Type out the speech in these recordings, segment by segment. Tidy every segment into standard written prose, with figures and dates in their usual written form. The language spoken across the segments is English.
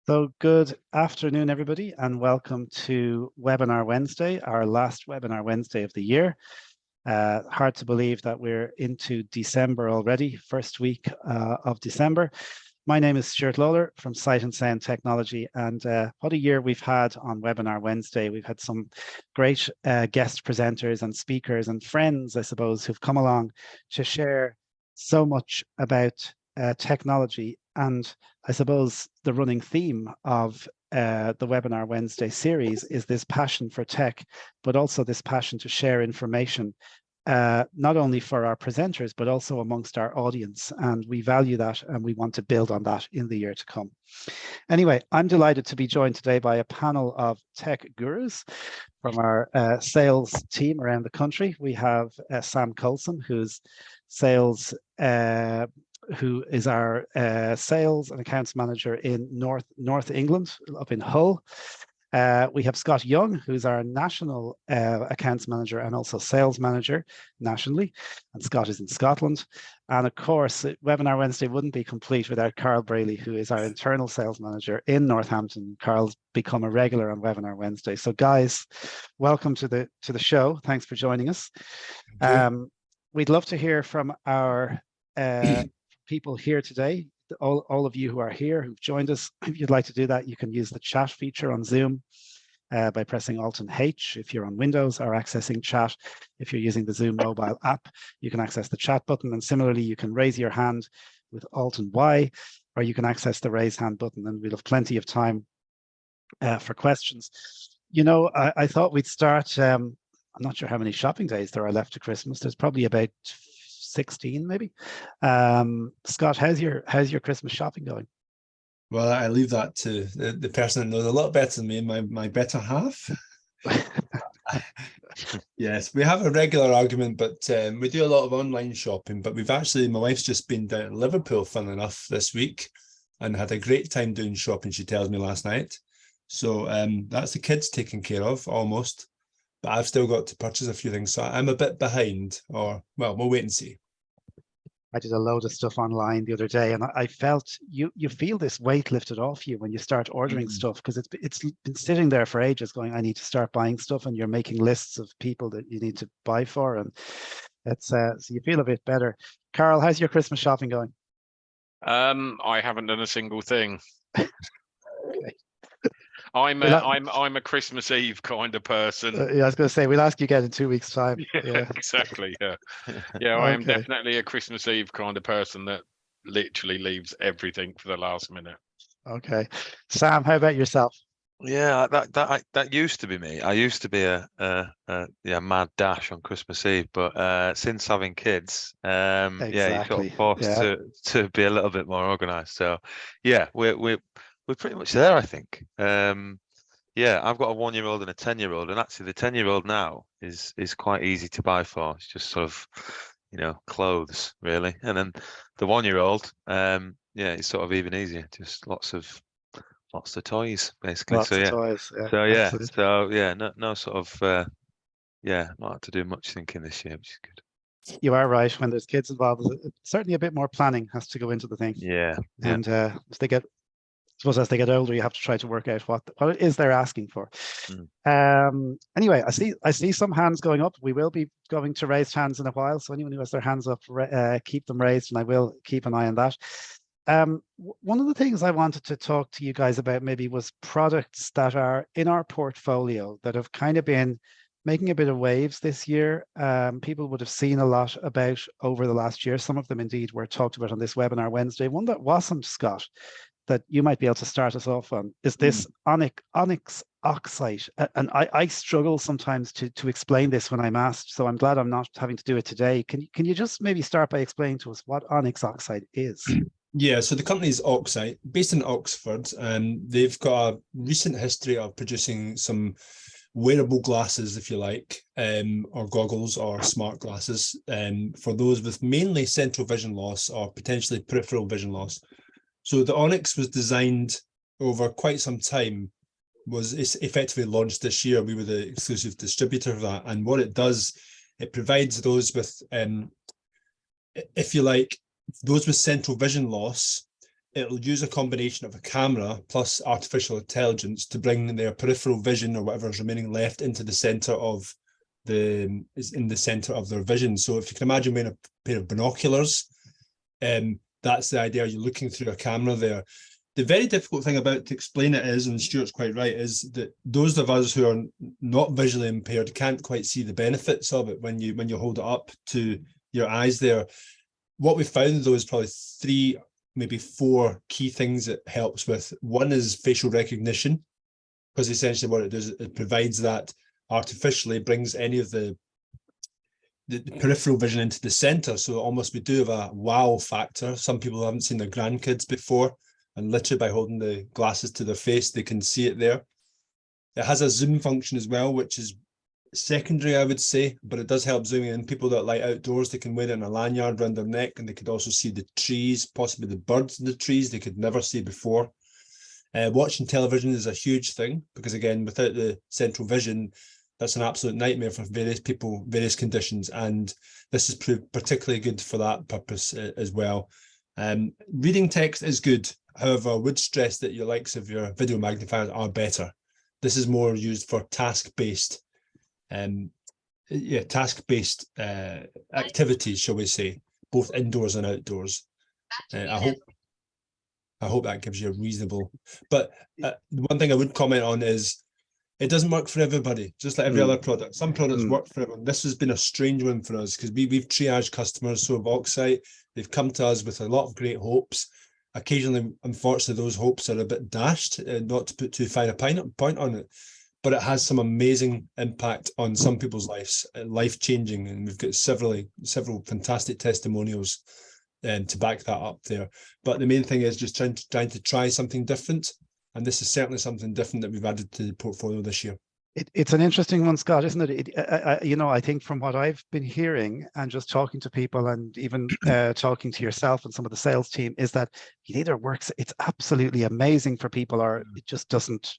So good afternoon, everybody, and welcome to Webinar Wednesday, our last Webinar Wednesday of the year. Hard to believe that we're into December already, first week of December. My name is Stuart from Sight and Sound Technology, and what a year we've had on Webinar Wednesday. We've had some great guest presenters and speakers and friends, I suppose, who've come along to share so much about technology. And I suppose the running theme of the Webinar Wednesday series is this passion for tech, but also this passion to share information, not only for our presenters, but also amongst our audience. And we value that, and we want to build on that in the year to come. Anyway, I'm delighted to be joined today by a panel of tech gurus from our sales team around the country. We have Sam Coulson, who's sales who is our sales and accounts manager in North England, up in Hull. We have Scott Young, who's our national accounts manager and also sales manager nationally, and Scott is in Scotland. And of course, Webinar Wednesday wouldn't be complete without Carl Braley, who is our internal sales manager in Northampton. Carl's become a regular on Webinar Wednesday. So guys, welcome to the show. Thanks for joining us. We'd love to hear from our people here today. All of you who are here, who've joined us, if you'd like to do that, you can use the chat feature on Zoom by pressing Alt and H if you're on Windows, or accessing chat. If you're using the Zoom mobile app, you can access the chat button, and similarly, you can raise your hand with Alt and Y, or you can access the raise hand button, and we'll have plenty of time for questions. You know, I thought we'd start, I'm not sure how many shopping days there are left to Christmas. There's probably about 16 maybe. Scott, how's your Christmas shopping going? Well, I leave that to the person that knows a lot better than me, my better half. Yes, we have a regular argument, but we do a lot of online shopping. But my wife's just been down in Liverpool, fun enough, this week, and had a great time doing shopping, she tells me last night. So that's the kids taken care of, almost. But I've still got to purchase a few things, so I'm a bit behind, or, well, we'll wait and see. I did a load of stuff online the other day, and I felt you feel this weight lifted off you when you start ordering stuff, because it's been sitting there for ages going, I need to start buying stuff, and you're making lists of people that you need to buy for, and it's so you feel a bit better. Carl, how's your Christmas shopping going? I haven't done a single thing. Okay. I'm a Christmas Eve kind of person. Yeah, I was going to say, we'll ask you again in 2 weeks' time. Yeah, exactly. Yeah, yeah. I am definitely a Christmas Eve kind of person that literally leaves everything for the last minute. Okay, Sam, how about yourself? Yeah, that used to be me. I used to be a mad dash on Christmas Eve, but since having kids, Exactly. yeah, you're sort of forced to be a little bit more organized. So yeah, we're pretty much there, I think. Yeah, I've got a 1-year-old and a 10-year-old, and actually the 10-year-old now is quite easy to buy for. It's just sort of, clothes really, and then the 1-year-old, yeah, it's sort of even easier. Just lots of toys, basically. Lots of toys. Yeah. No sort of, not had to do much thinking this year, which is good. You are right. When there's kids involved, certainly a bit more planning has to go into the thing. Yeah. And as they get older, you have to try to work out what it is they're asking for. Anyway, I see some hands going up. We will be going to raised hands in a while, so anyone who has their hands up, keep them raised, and I will keep an eye on that. One of the things I wanted to talk to you guys about maybe was products that are in our portfolio that have kind of been making a bit of waves this year. People would have seen a lot about over the last year. Some of them indeed were talked about on this Webinar Wednesday. One that wasn't, Scott, that you might be able to start us off on, is this onyx oxide. And I struggle sometimes to explain this when I'm asked, so I'm glad I'm not having to do it today. Can you just maybe start by explaining to us what onyx oxide is? Yeah, so the company is Oxide, based in Oxford, and they've got a recent history of producing some wearable glasses, if you like, or goggles or smart glasses, for those with mainly central vision loss or potentially peripheral vision loss. So the Onyx was designed over quite some time, was effectively launched this year. We were the exclusive distributor of that. And what it does, it provides those with, if you like, those with central vision loss it'll use a combination of a camera plus artificial intelligence to bring their peripheral vision or whatever's remaining left into the center of their vision. So if you can imagine wearing a pair of binoculars, that's the idea. You're looking through a camera there. The very difficult thing about to explain it is, and Stuart's quite right, is that those of us who are not visually impaired can't quite see the benefits of it when you hold it up to your eyes there. What we found though is probably 3, maybe 4 key things it helps with. One is facial recognition, because essentially what it does, it provides that artificially, brings any of the peripheral vision into the center. So almost we do have a wow factor. Some people haven't seen their grandkids before, and literally by holding the glasses to their face, they can see it there. It has a zoom function as well, which is secondary, I would say, but it does help zooming in. People that like outdoors, they can wear it in a lanyard around their neck, and they could also see the trees, possibly the birds in the trees they could never see before. Watching television is a huge thing, because again, without the central vision, that's an absolute nightmare for various people, various conditions, and this is proved particularly good for that purpose as well. Reading text is good. However, I would stress that your likes of your video magnifiers are better. This is more used for task-based activities, shall we say, both indoors and outdoors. I hope that gives you a reasonable. But one thing I would comment on is it doesn't work for everybody, just like every other product. Some products work for everyone. This has been a strange one for us because we've triaged customers. So of Oxite, they've come to us with a lot of great hopes. Occasionally, unfortunately, those hopes are a bit dashed, not to put too fine a point on it, but it has some amazing impact on some people's lives, life-changing, and we've got several fantastic testimonials to back that up there. But the main thing is just trying to try something different, and this is certainly something different that we've added to the portfolio this year. It's an interesting one, Scott, isn't it? I think from what I've been hearing and just talking to people and even talking to yourself and some of the sales team is that it either works, it's absolutely amazing for people, or it just doesn't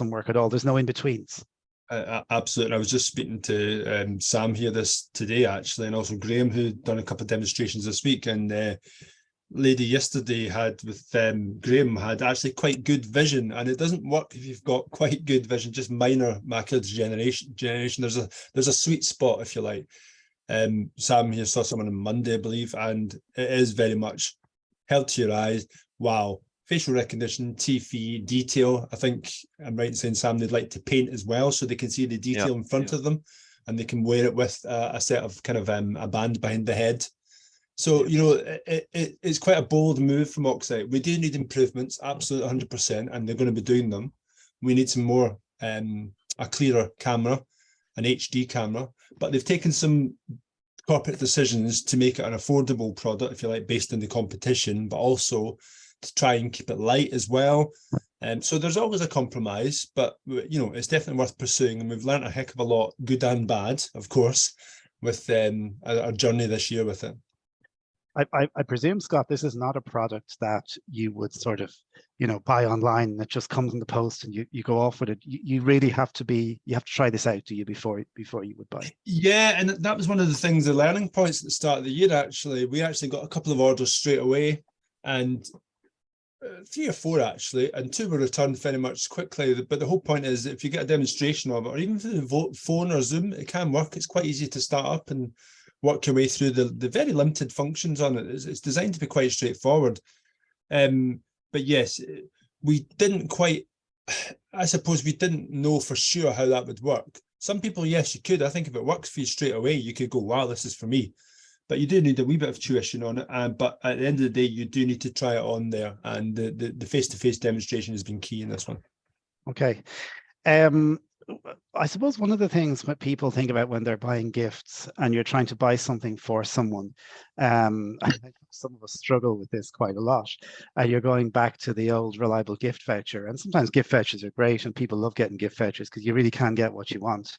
work at all. There's no in-betweens. Absolutely. I was just speaking to Sam here today, actually, and also Graham, who'd done a couple of demonstrations this week, and lady yesterday had with Graham had actually quite good vision, and it doesn't work if you've got quite good vision, just minor macular degeneration. There's a sweet spot, if you like. Sam here saw someone on Monday, I believe, and it is very much held to your eyes. Wow. Facial recognition, TV, detail. I think I'm right in saying, Sam, they'd like to paint as well, so they can see the detail in front of them, and they can wear it with a set of kind of a band behind the head. So, it's quite a bold move from Oxite. We do need improvements, absolutely 100%, and they're going to be doing them. We need some more, a clearer camera, an HD camera, but they've taken some corporate decisions to make it an affordable product, if you like, based on the competition, but also to try and keep it light as well. So there's always a compromise, but it's definitely worth pursuing, and we've learned a heck of a lot, good and bad, of course, with our journey this year with it. I presume, Scott, this is not a product that you would sort of, buy online that just comes in the post and you go off with it. You really have to try this out, do you, before you would buy? Yeah, and that was one of the things, the learning points at the start of the year, actually. We actually got a couple of orders straight away, and 3 or 4 actually, and 2 were returned very much quickly. But the whole point is, if you get a demonstration of it, or even through the phone or Zoom, it can work. It's quite easy to start up and work your way through the very limited functions on it. It's designed to be quite straightforward. But yes, we didn't quite, I suppose we didn't know for sure how that would work. Some people, yes, you could. I think if it works for you straight away, you could go, wow, this is for me. But you do need a wee bit of tuition on it. But at the end of the day, you do need to try it on there. And the face-to-face demonstration has been key in this one. Okay. I suppose one of the things that people think about when they're buying gifts and you're trying to buy something for someone, I think some of us struggle with this quite a lot. You're going back to the old reliable gift voucher, and sometimes gift vouchers are great and people love getting gift vouchers because you really can get what you want.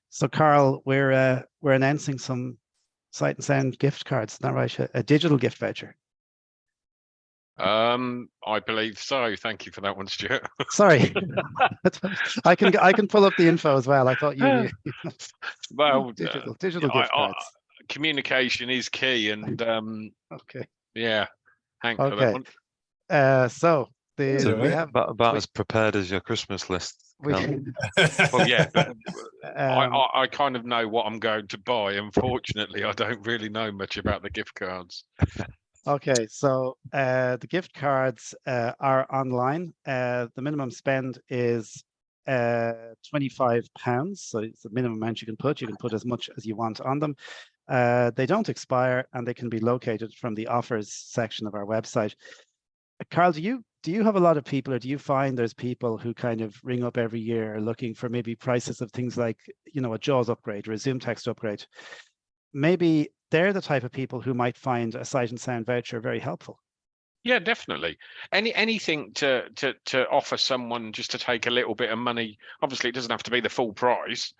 So, Carl, we're announcing some Sight and Sound gift cards, isn't that right? A digital gift voucher. I believe so. Thank you for that one, Stuart. Sorry, I can pull up the info as well. I thought you knew. Well, digital gift cards. Communication is key, and Okay. yeah, Hank Okay. for that one. So Is it we right? have About we, as prepared as your Christmas list. we Cam. Well, yeah, but um, I kind of know what I'm going to buy. Unfortunately, I don't really know much about the gift cards. okay. So the gift cards are online. The minimum spend is £25. So it's the minimum amount you can put. You can put as much as you want on them. They don't expire and they can be located from the offers section of our website. Carl, do you have a lot of people, or do you find there's people who kind of ring up every year looking for maybe prices of things like, a JAWS upgrade or a Zoom text upgrade? Maybe they're the type of people who might find a Sight and Sound voucher very helpful. Yeah, definitely. Anything to offer someone just to take a little bit of money. Obviously, it doesn't have to be the full price,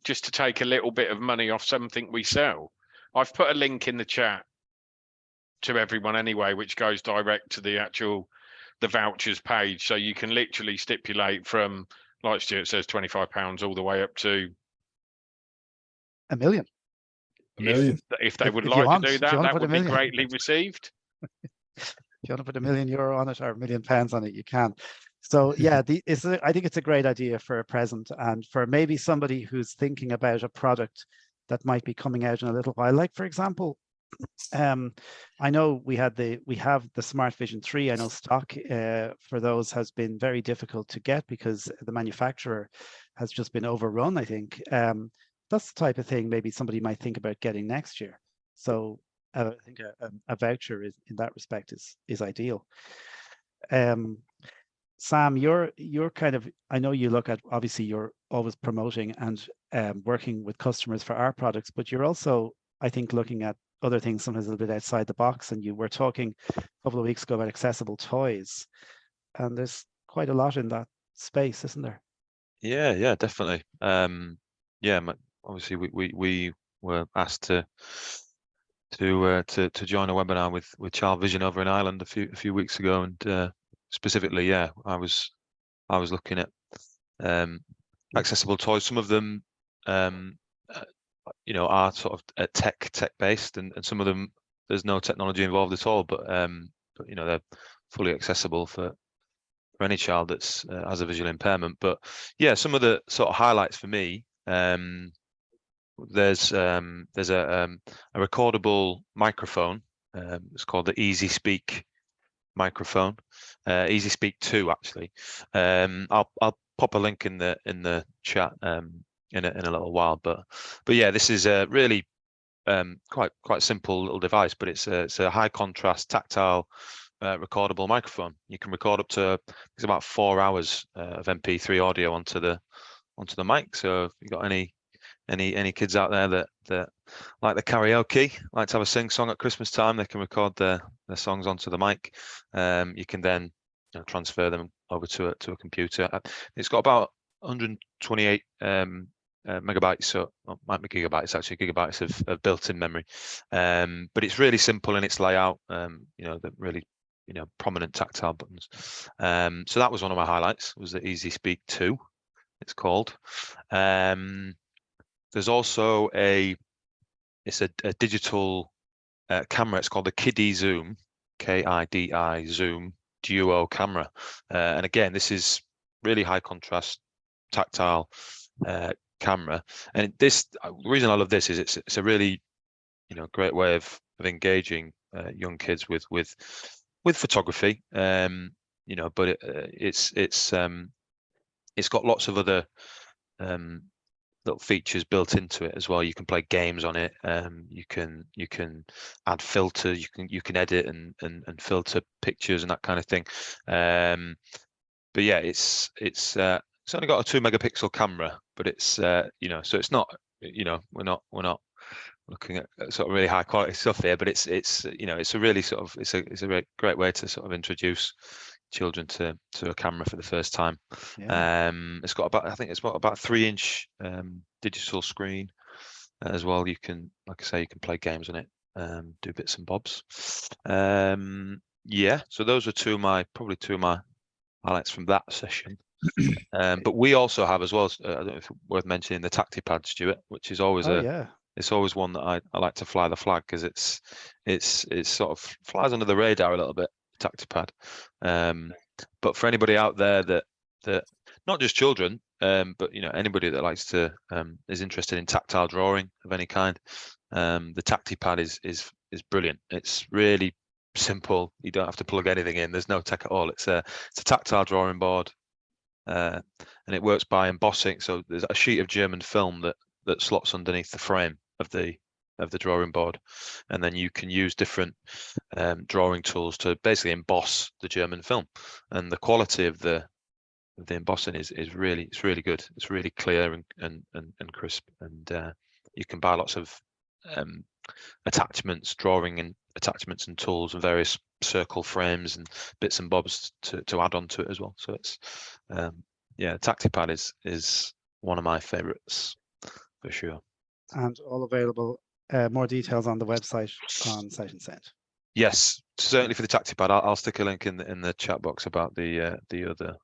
just to take a little bit of money off something we sell. I've put a link in the chat to everyone anyway, which goes direct to the vouchers page. So you can literally stipulate from, like Stuart says, £25 all the way up to $1 million. A million. If they would If you like to want, do if you that, want to that put would $1 be million. greatly received. If you want to put €1 million on it or £1 million on it, you can. So yeah, I think it's a great idea for a present, and for maybe somebody who's thinking about a product that might be coming out in a little while. Like for example, I know we have the Smart Vision 3. I know stock for those has been very difficult to get because the manufacturer has just been overrun, I think. That's the type of thing maybe somebody might think about getting next year. So I think a voucher is, in that respect, is ideal. Sam, you're kind of, I know you look at, obviously you're always promoting and working with customers for our products, but you're also, I think, looking at other things sometimes a little bit outside the box. And you were talking a couple of weeks ago about accessible toys, and there's quite a lot in that space, isn't there? Yeah, definitely. Yeah, obviously we were asked to join a webinar with Child Vision over in Ireland a few weeks ago, and specifically, yeah, I was looking at accessible toys. Some of them, are sort of tech based, and some of them there's no technology involved at all, but they're fully accessible for any child that's has a visual impairment. But yeah, some of the sort of highlights for me, there's a recordable microphone. It's called the Easy Speak microphone, Easy Speak 2 actually. I'll pop a link in the chat in a little while, but yeah, this is a really quite simple little device, but it's a high contrast tactile recordable microphone. You can record up to, it's about 4 hours of MP3 audio onto the mic. So if you've got any kids out there that like the karaoke, like to have a sing song at Christmas time, they can record their songs onto the mic. You can then transfer them over to a computer. It's got about 128 megabytes, so might be gigabytes actually, gigabytes of built-in memory. But it's really simple in its layout. The really prominent tactile buttons. So that was one of my highlights, was the Easy Speak 2, it's called. There's also a digital camera. It's called the Kidi Zoom, KIDI Zoom Duo camera. And again, this is really high contrast tactile camera. And the reason I love this is it's a really great way of engaging young kids with photography. But it's got lots of other little features built into it as well. You can play games on it. You can add filters. You can edit and filter pictures and that kind of thing. But yeah, it's only got a 2 megapixel camera, but it's so it's not we're not looking at sort of really high quality stuff here, but it's a really sort of it's a great way to sort of introduce children to a camera for the first time. Yeah. It's got about, I think it's about 3-inch digital screen as well. You can, like I say, you can play games on it, do bits and bobs. Yeah, so those are probably two of my highlights from that session. But we also have as well, I don't know if it's worth mentioning, the TactiPad, Stuart, which is always it's always one that I like to fly the flag, because it's sort of flies under the radar a little bit. TactiPad. But for anybody out there that not just children, but anybody that likes to is interested in tactile drawing of any kind, the TactiPad is brilliant. It's really simple. You don't have to plug anything in. There's no tech at all. It's a tactile drawing board, and it works by embossing. So there's a sheet of German film that slots underneath the frame of the drawing board, and then you can use different drawing tools to basically emboss the German film, and the quality of the embossing is really good. It's really clear and crisp, and you can buy lots of attachments, drawing and attachments and tools and various circle frames and bits and bobs to add on to it as well. So it's TactiPad is one of my favorites for sure, and all available. More details on the website on Sight and Sound. Yes, certainly for the TactiPad. I'll stick a link in the chat box about the other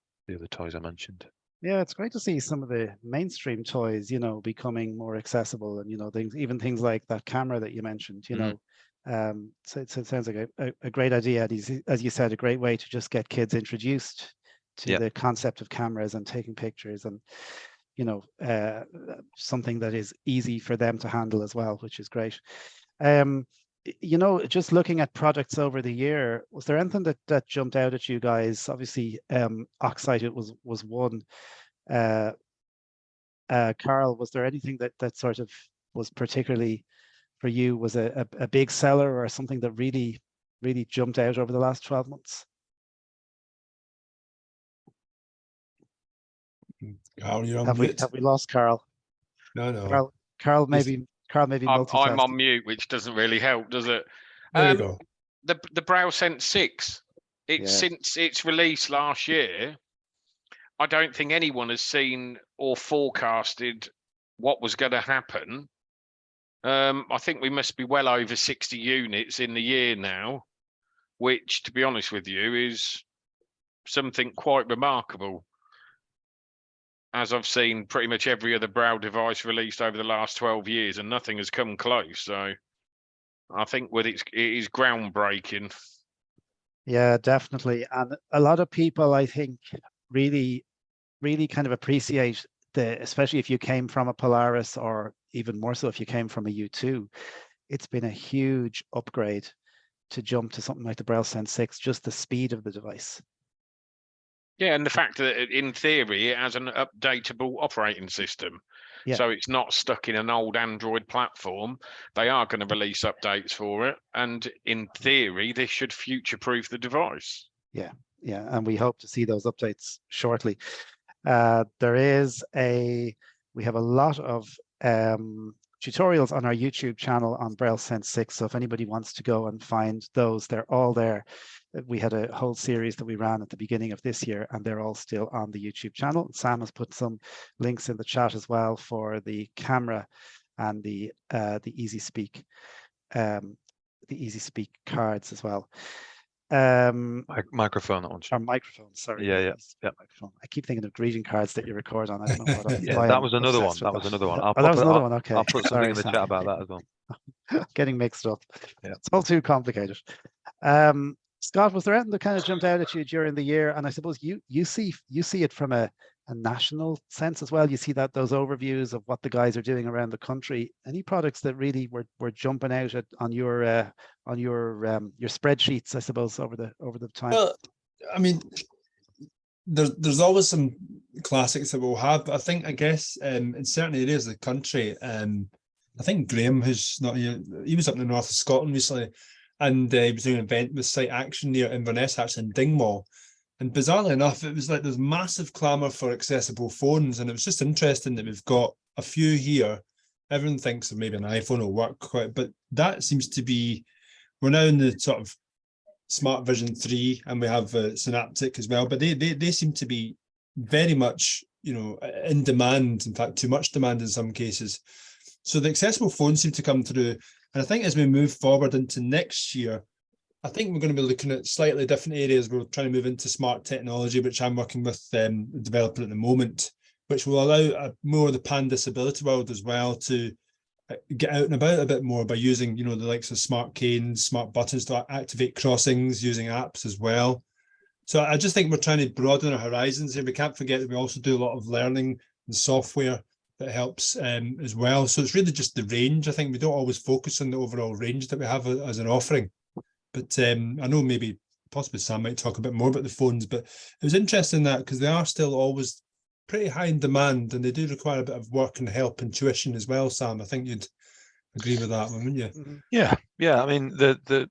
toys I mentioned. Yeah, it's great to see some of the mainstream toys, becoming more accessible, and things like that camera that you mentioned. So it sounds like a great idea. As you said, a great way to just get kids introduced to the concept of cameras and taking pictures, and something that is easy for them to handle as well, which is great. Just looking at products over the year, was there anything that jumped out at you guys? Obviously, Oxide was one. Carl, was there anything that sort of was particularly for you, was a big seller or something that really jumped out over the last 12 months? Carl, you're on Have mute. we lost Carl? No. Carl maybe multitasking. I'm on mute, which doesn't really help, does it? There we go. The BrailleSense 6. Since its release last year, I don't think anyone has seen or forecasted what was going to happen. I think we must be well over 60 units in the year now, which, to be honest with you, is something quite remarkable, as I've seen pretty much every other Braille device released over the last 12 years, and nothing has come close. So I think it is groundbreaking. Yeah, definitely. And a lot of people, I think, really kind of appreciate especially if you came from a Polaris, or even more so if you came from a U2, it's been a huge upgrade to jump to something like the BrailleSense 6, just the speed of the device. Yeah, and the fact that in theory it has an updatable operating system. Yeah. So it's not stuck in an old Android platform. They are going to release updates for it. And in theory, this should future-proof the device. Yeah, and we hope to see those updates shortly. We have a lot of tutorials on our YouTube channel on BrailleSense 6. So if anybody wants to go and find those, they're all there. We had a whole series that we ran at the beginning of this year, and they're all still on the YouTube channel. Sam has put some links in the chat as well for the camera and the Easy Speak cards as well. Microphone, that one. Our microphone, sorry. Yeah. Microphone. I keep thinking of greeting cards that you record on. I don't know what. That was another one. That was another one. That was another one. Okay. I'll put something in the chat about that as well. Getting mixed up. Yeah. It's all too complicated. Scott, was there anything that kind of jumped out at you during the year? And I suppose you see it from a national sense as well. You see those overviews of what the guys are doing around the country. Any products that really were jumping out on your spreadsheets, I suppose, over the time? Well, I mean, there's always some classics that we'll have, but I guess in certain areas of the country, I think Graham, who's not here, he was up in the north of Scotland recently, and he was doing an event with Sight Action near Inverness, actually in Dingwall. And bizarrely enough, it was like there's massive clamour for accessible phones, and it was just interesting that we've got a few here. Everyone thinks that maybe an iPhone will work quite, but that seems to be, we're now in the sort of Smart Vision 3, and we have Synaptic as well, but they seem to be very much, in demand, in fact, too much demand in some cases. So the accessible phones seem to come through. And I think as we move forward into next year, I think we're going to be looking at slightly different areas. We're trying to move into smart technology, which I'm working with developing at the moment, which will allow more of the pan disability world as well to get out and about a bit more by using, the likes of smart canes, smart buttons to activate crossings, using apps as well. So I just think we're trying to broaden our horizons here. We can't forget that we also do a lot of learning and software that helps as well. So it's really just the range. I think we don't always focus on the overall range that we have as an offering. But I know maybe possibly Sam might talk a bit more about the phones, but it was interesting that because they are still always pretty high in demand and they do require a bit of work and help and tuition as well, Sam. I think you'd agree with that one, wouldn't you? Yeah. I mean, the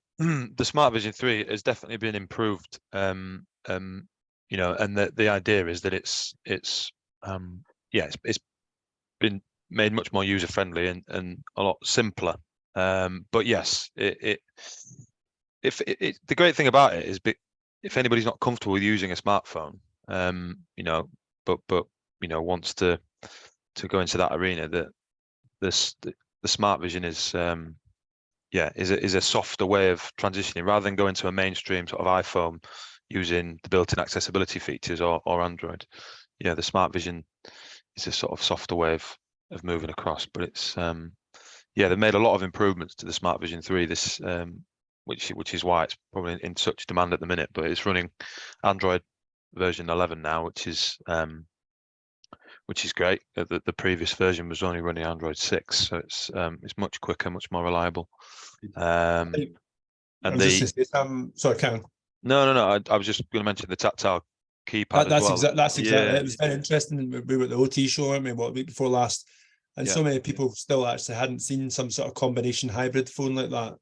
Smart Vision 3 has definitely been improved. And the idea is that it's been made much more user friendly and a lot simpler. But yes, the great thing about it is, if anybody's not comfortable with using a smartphone, but wants to go into that arena, that the Smart Vision is a softer way of transitioning, rather than going to a mainstream sort of iPhone using the built-in accessibility features or Android. The Smart Vision is a sort of softer way of moving across, but it's they've made a lot of improvements to the Smart Vision 3 this which is why it's probably in such demand at the minute. But it's running Android version 11 now, which is great. The previous version was only running Android 6, so it's much quicker, much more reliable. Sorry, Karen. No. I was just going to mention the tactile keypad as well. That's exactly it. It was very interesting. We were at the OT show, weren't we, the week before last? And so many people still actually hadn't seen some sort of combination hybrid phone like that.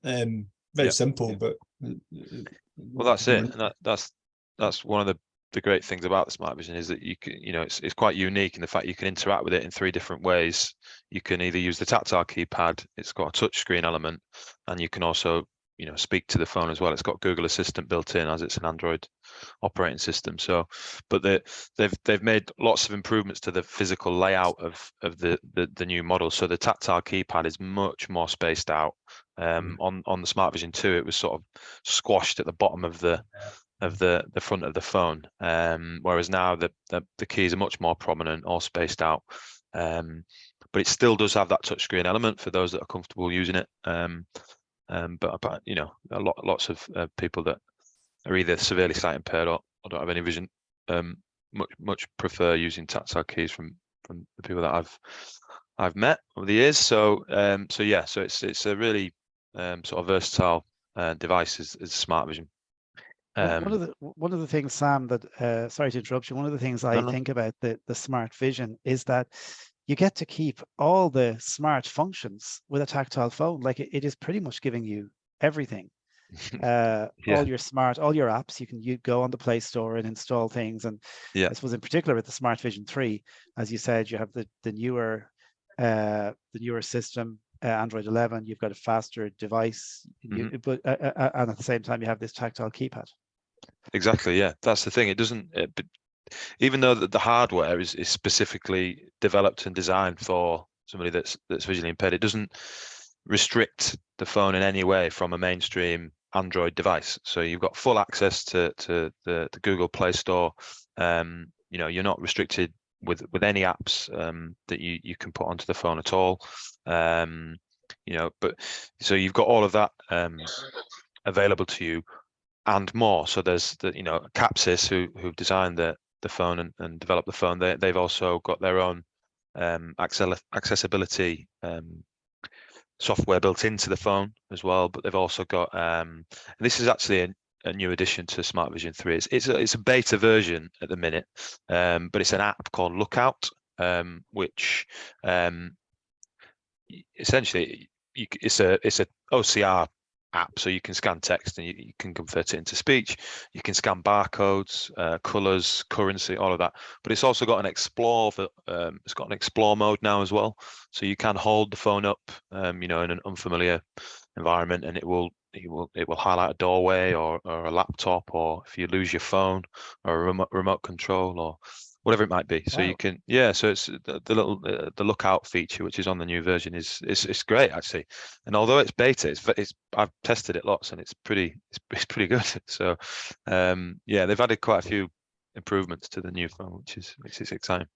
Very simple, but well, that's it. And that's one of the great things about the Smart Vision, is that you can, it's quite unique in the fact you can interact with it in 3 different ways. You can either use the tactile keypad, it's got a touch screen element, and you can also speak to the phone as well. It's got Google Assistant built in, as it's an Android operating system. So, but they've made lots of improvements to the physical layout of the new model. So the tactile keypad is much more spaced out. On the Smart Vision 2, it was sort of squashed at the bottom of the front of the phone, whereas now the keys are much more prominent, all spaced out. But it still does have that touchscreen element for those that are comfortable using it. But lots of people that are either severely sight impaired or don't have any vision much prefer using tactile keys from the people that I've met over the years. So it's a really sort of versatile device is Smart Vision. One of the things, Sam, that sorry to interrupt you. One of the things I think about the Smart Vision is that you get to keep all the smart functions with a tactile phone. Like it is pretty much giving you everything. All your apps, you go on the Play Store and install things. And I suppose in particular with the Smart Vision 3, as you said, you have the newer system, Android 11. You've got a faster device, but and at the same time you have this tactile keypad. Exactly. Yeah, that's the thing. It doesn't. Even though the hardware is specifically developed and designed for somebody that's visually impaired, it doesn't restrict the phone in any way from a mainstream Android device. So you've got full access to the Google Play Store. You're not restricted with any apps that you can put onto the phone at all. But so you've got all of that available to you and more. So there's Capsys who've designed the phone and developed the phone. They've also got their own accessibility software built into the phone as well. But they've also got this is actually a new addition to Smart Vision 3. It's a beta version at the minute, but it's an app called Lookout, which essentially it's a OCR app, so you can scan text and you can convert it into speech. You can scan barcodes, colors, currency, all of that. But it's also got an explore it's got an explore mode now as well, so you can hold the phone up in an unfamiliar environment, and it will highlight a doorway or a laptop, or if you lose your phone, or a remote control, or whatever it might be. So you can, so it's the Lookout feature, which is on the new version, is great actually. And although it's beta, I've tested it lots, and it's pretty good. So they've added quite a few improvements to the new phone, which is exciting.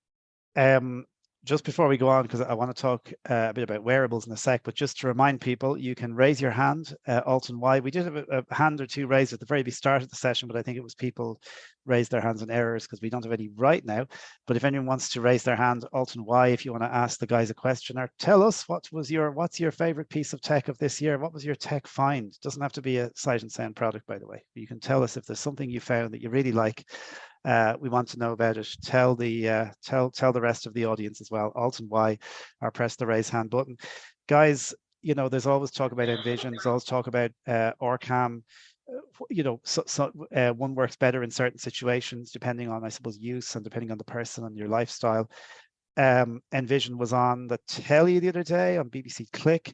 just before we go on, because I want to talk a bit about wearables in a sec, but just to remind people, you can raise your hand, Alt and Y. We did have a hand or two raised at the very start of the session, but I think it was people raised their hands in errors because we don't have any right now. But if anyone wants to raise their hand, Alt and Y, if you want to ask the guys a question or tell us what's your favorite piece of tech of this year? What was your tech find? It doesn't have to be a Sight and Sound product, by the way. You can tell us if there's something you found that you really like. We want to know about it. Tell the rest of the audience as well. Alt and Y, or press the raise hand button, guys. You know, there's always talk about Envision. There's always talk about OrCam. You know, one works better in certain situations depending on, I suppose, use and depending on the person and your lifestyle. Envision was on the telly the other day on BBC Click.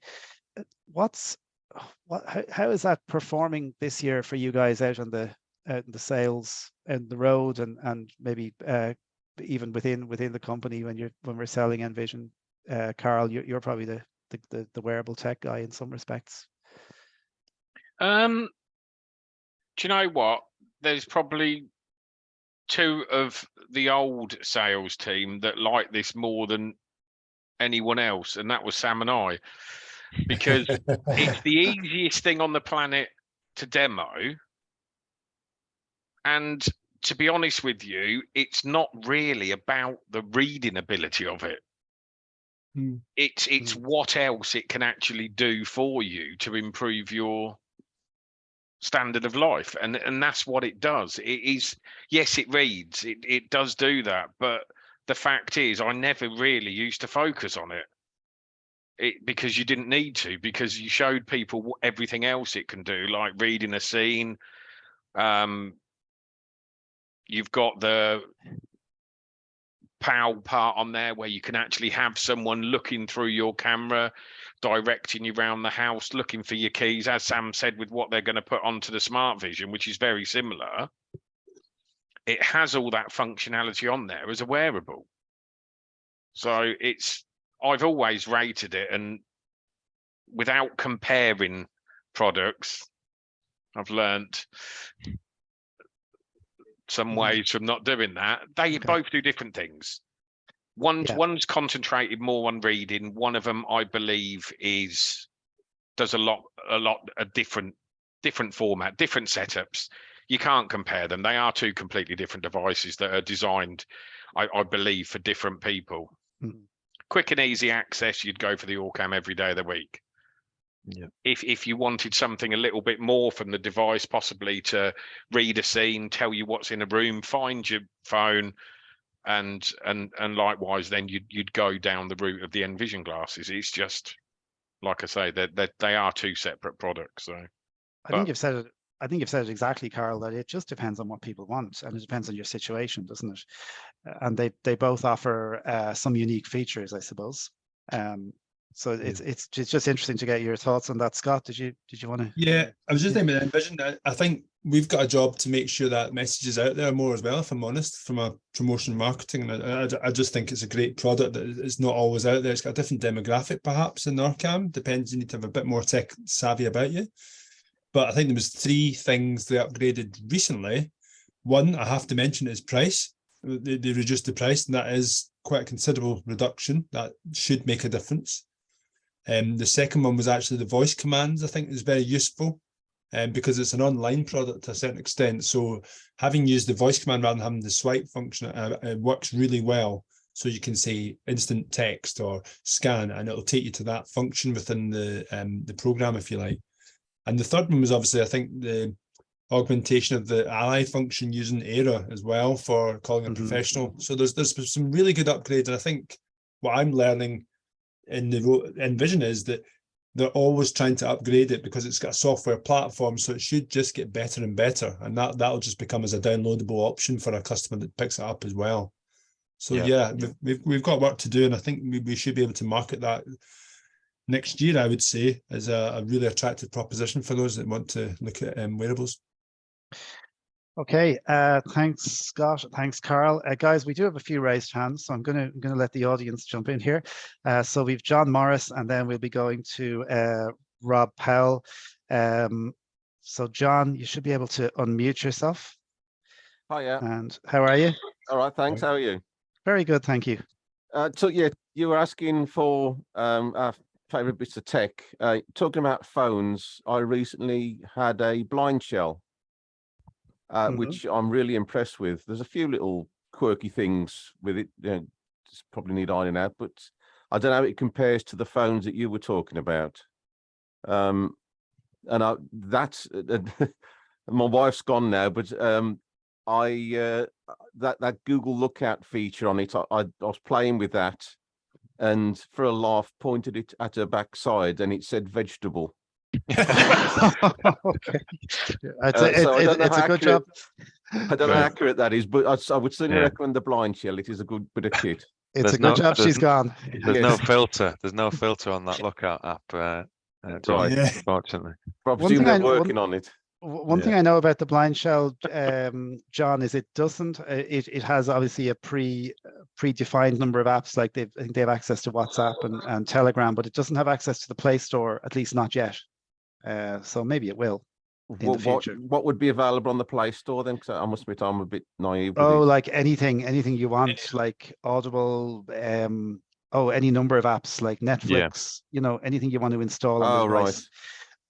How is that performing this year for you guys out on the sales and the road and maybe even within the company when we're selling Envision? Carl, you're probably the wearable tech guy in some respects. Do you know what? There's probably two of the old sales team that like this more than anyone else, and that was Sam and I, because it's the easiest thing on the planet to demo. And to be honest with you, it's not really about the reading ability of it. It's what else it can actually do for you to improve your standard of life, and that's what it does. It is, yes, it reads, it does do that, but the fact is I never really used to focus on it because you didn't need to, because you showed people everything else it can do, like reading a scene. You've got the PAL part on there where you can actually have someone looking through your camera, directing you around the house, looking for your keys, as Sam said, with what they're going to put onto the Smart Vision, which is very similar. It has all that functionality on there as a wearable. So I've always rated it, and without comparing products, I've learnt some ways from not doing that. They both do different things. One's concentrated more on reading. One of them, I believe, does a lot different format, different setups. You can't compare them. They are two completely different devices that are designed, I believe, for different people. Quick and easy access, you'd go for the OrCam every day of the week. Yeah. If you wanted something a little bit more from the device, possibly to read a scene, tell you what's in a room, find your phone, and likewise, then you'd go down the route of the Envision glasses. It's just, like I say, that they are two separate products. So I think you've said it exactly, Carl, that it just depends on what people want, and it depends on your situation, doesn't it? And they both offer some unique features, I suppose. So it's just interesting to get your thoughts on that. Scott, did you want to? Yeah, I was just thinking about Envision. I think we've got a job to make sure that message is out there more as well, if I'm honest, from a promotion marketing. I just think it's a great product that is not always out there. It's got a different demographic perhaps in OrCam. Depends, you need to have a bit more tech savvy about you. But I think there was 3 things they upgraded recently. One, I have to mention, is price. They reduced the price, and that is quite a considerable reduction. That should make a difference. The second one was actually the voice commands. I think is very useful, because it's an online product to a certain extent. So having used the voice command rather than having the swipe function, it works really well. So you can say instant text or scan, and it'll take you to that function within the program, if you like. And the third one was obviously, I think, the augmentation of the ally function using Era as well for calling a professional. So there's some really good upgrades, and I think what I'm learning in the Envision is that they're always trying to upgrade it because it's got a software platform, so it should just get better and better, and that'll just become as a downloadable option for a customer that picks it up as well. So we've got work to do, and I think we should be able to market that next year, I would say, as a really attractive proposition for those that want to look at wearables. Okay, thanks, Scott. Thanks, Carl. Guys, we do have a few raised hands, so I'm gonna let the audience jump in here. So we've John Morris, and then we'll be going to Rob Powell. So John, you should be able to unmute yourself. Hi, yeah. And how are you? All right, thanks. How are you? Very good, thank you. So yeah, you were asking for our favorite bits of tech. Talking about phones, I recently had a blind shell, which I'm really impressed with. There's a few little quirky things with it. Just probably need ironing out, but I don't know how it compares to the phones that you were talking about. And that's my wife's gone now, but that Google Lookout feature on it, I was playing with that, and for a laugh pointed it at her backside, and it said vegetable. Okay. It's a good job. I don't know how accurate that is, but I would certainly recommend the blind shell. It is a good bit of kit. It's a good job she's gone. There's no filter. There's no filter on that Lookout app. Right. Unfortunately. Probably they're working on it. One thing I know about the blind shell, John, is it doesn't. It has obviously a predefined number of apps. Like I think they have access to WhatsApp and Telegram, but it doesn't have access to the Play Store, at least not yet. So maybe it will in the future. What would be available on the Play Store then? Because I must admit I'm a bit naive. Oh, like anything you want, like Audible. Any number of apps like Netflix. Anything you want to install on the device.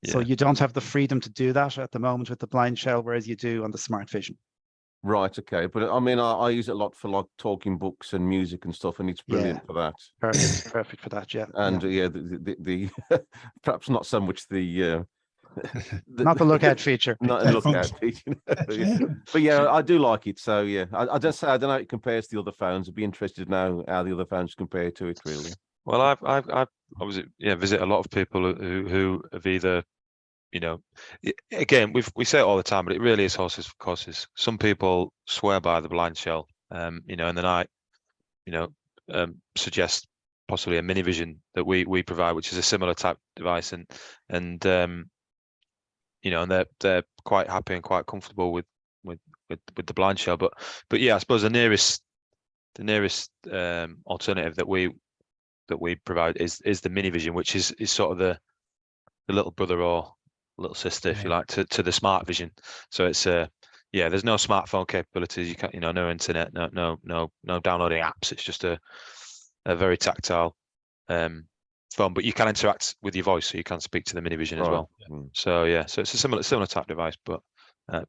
Right. So you don't have the freedom to do that at the moment with the blind shell, whereas you do on the Smart Vision. Right. Okay. But I mean, I use it a lot for like talking books and music and stuff, and it's brilliant for that. Perfect for that. Yeah. And the perhaps not so much the not the lookout feature. Not a lookout feature. But yeah, I do like it. So yeah, I don't know how it compares to the other phones. I'd be interested to know how the other phones compare to it, really. Well, I've obviously visit a lot of people who have either, again, we say it all the time, but it really is horses for courses. Some people swear by the blind shell, and then I, suggest possibly a mini vision that we provide, which is a similar type device, and they're quite happy and quite comfortable with the blind shell. But yeah, I suppose the nearest alternative that we provide is the mini vision, which is sort of the little brother or little sister, if you like, to the smart vision. So it's there's no smartphone capabilities. You can't, no internet, no downloading apps. It's just a very tactile phone, but you can interact with your voice, so you can speak to the mini vision as well. So so it's a similar type device, but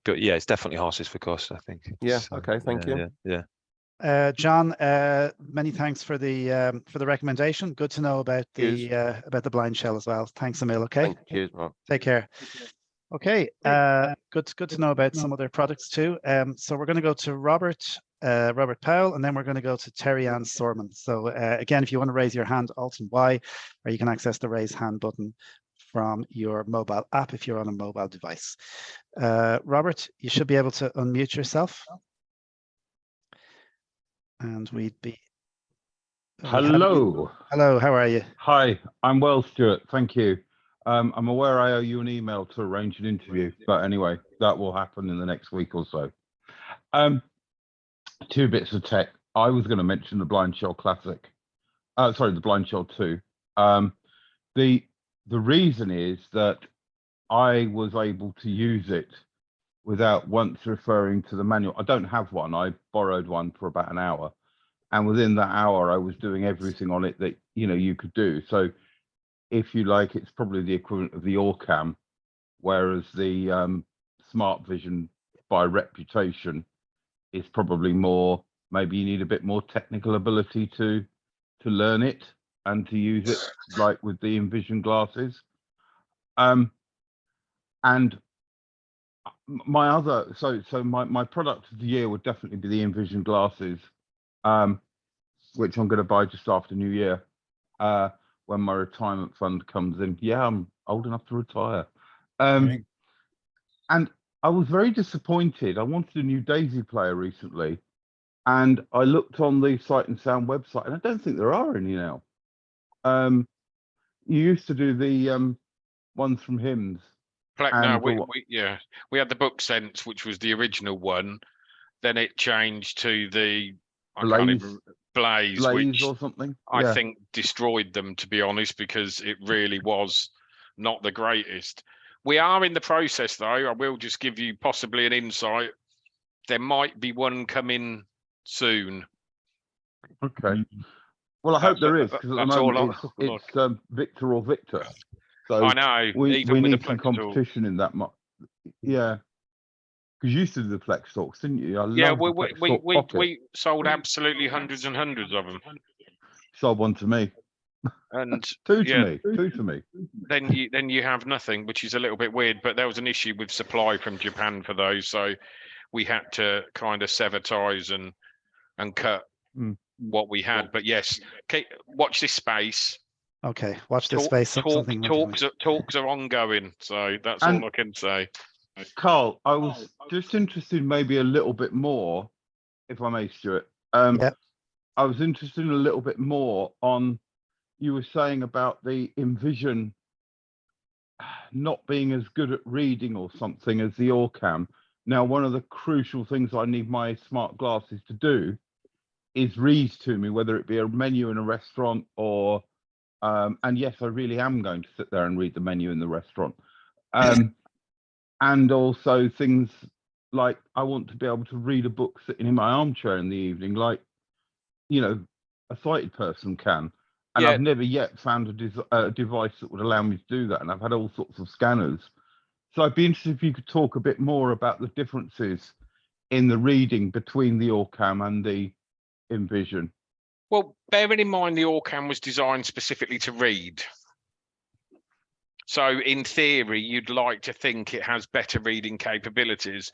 yeah, it's definitely horses for courses, I think. Okay, thank you. John, many thanks for the recommendation. Good to know about the blind shell as well. Thanks, Emil. Okay. Cheers, Mark. Take care. Okay. Good to know about some other products too. So we're going to go to Robert Powell, and then we're going to go to Terry Ann Sorman. So again, if you want to raise your hand, Alt and Y, or you can access the raise hand button from your mobile app if you're on a mobile device. Robert, you should be able to unmute yourself. And we'd be. Hello. Hello, how are you? Hi, I'm well, Stuart. Thank you. I'm aware I owe you an email to arrange an interview, but anyway, that will happen in the next week or so. Two bits of tech. I was going to mention the Blind Shell Classic. The Blind Shell 2. The reason is that I was able to use it without once referring to the manual. I don't have one. I borrowed one for about an hour, and within that hour, I was doing everything on it that you could do. So, if you like, it's probably the equivalent of the Orcam, whereas the Smart Vision, by reputation, is probably more. Maybe you need a bit more technical ability to learn it and to use it, like with the Envision glasses. And my other, my product of the year would definitely be the Envision glasses, which I'm going to buy just after New Year, when my retirement fund comes in. Yeah, I'm old enough to retire. And I was very disappointed. I wanted a new Daisy player recently, and I looked on the Sight and Sound website, and I don't think there are any now. You used to do the ones from Hymns. No, we had the Book Sense, which was the original one. Then it changed to the Blaze, which or something. I think destroyed them, to be honest, because it really was not the greatest. We are in the process, though. I will just give you possibly an insight. There might be one coming soon. Okay. Well, I hope there is, because at the That's all moment I'm- it's Victor or Victor. So I know. we even with need the some Plex tool. competition in that. Yeah, because you used to do the Plex talks, didn't you? I Yeah, love the Plex Talk Pocket. we sold absolutely hundreds and hundreds of them. Sold one to me. And Two yeah, to me. then you have nothing, which is a little bit weird. But there was an issue with supply from Japan for those, so we had to kind of sever ties and cut what we had. But yes, watch this space. Okay, watch this space. Talks are ongoing, so that's all I can say. Carl, I was just interested maybe a little bit more, if I may, Stuart. Yeah. I was interested in a little bit more on, you were saying about the Envision not being as good at reading or something as the Orcam. Now, one of the crucial things I need my smart glasses to do is read to me, whether it be a menu in a restaurant or, and yes, I really am going to sit there and read the menu in the restaurant. And also things like I want to be able to read a book sitting in my armchair in the evening, like, you know, a sighted person can. And Yeah. I've never yet found a device that would allow me to do that. And I've had all sorts of scanners. So I'd be interested if you could talk a bit more about the differences in the reading between the Orcam and the Envision. Well, bearing in mind the Orcam was designed specifically to read. So in theory, you'd like to think it has better reading capabilities.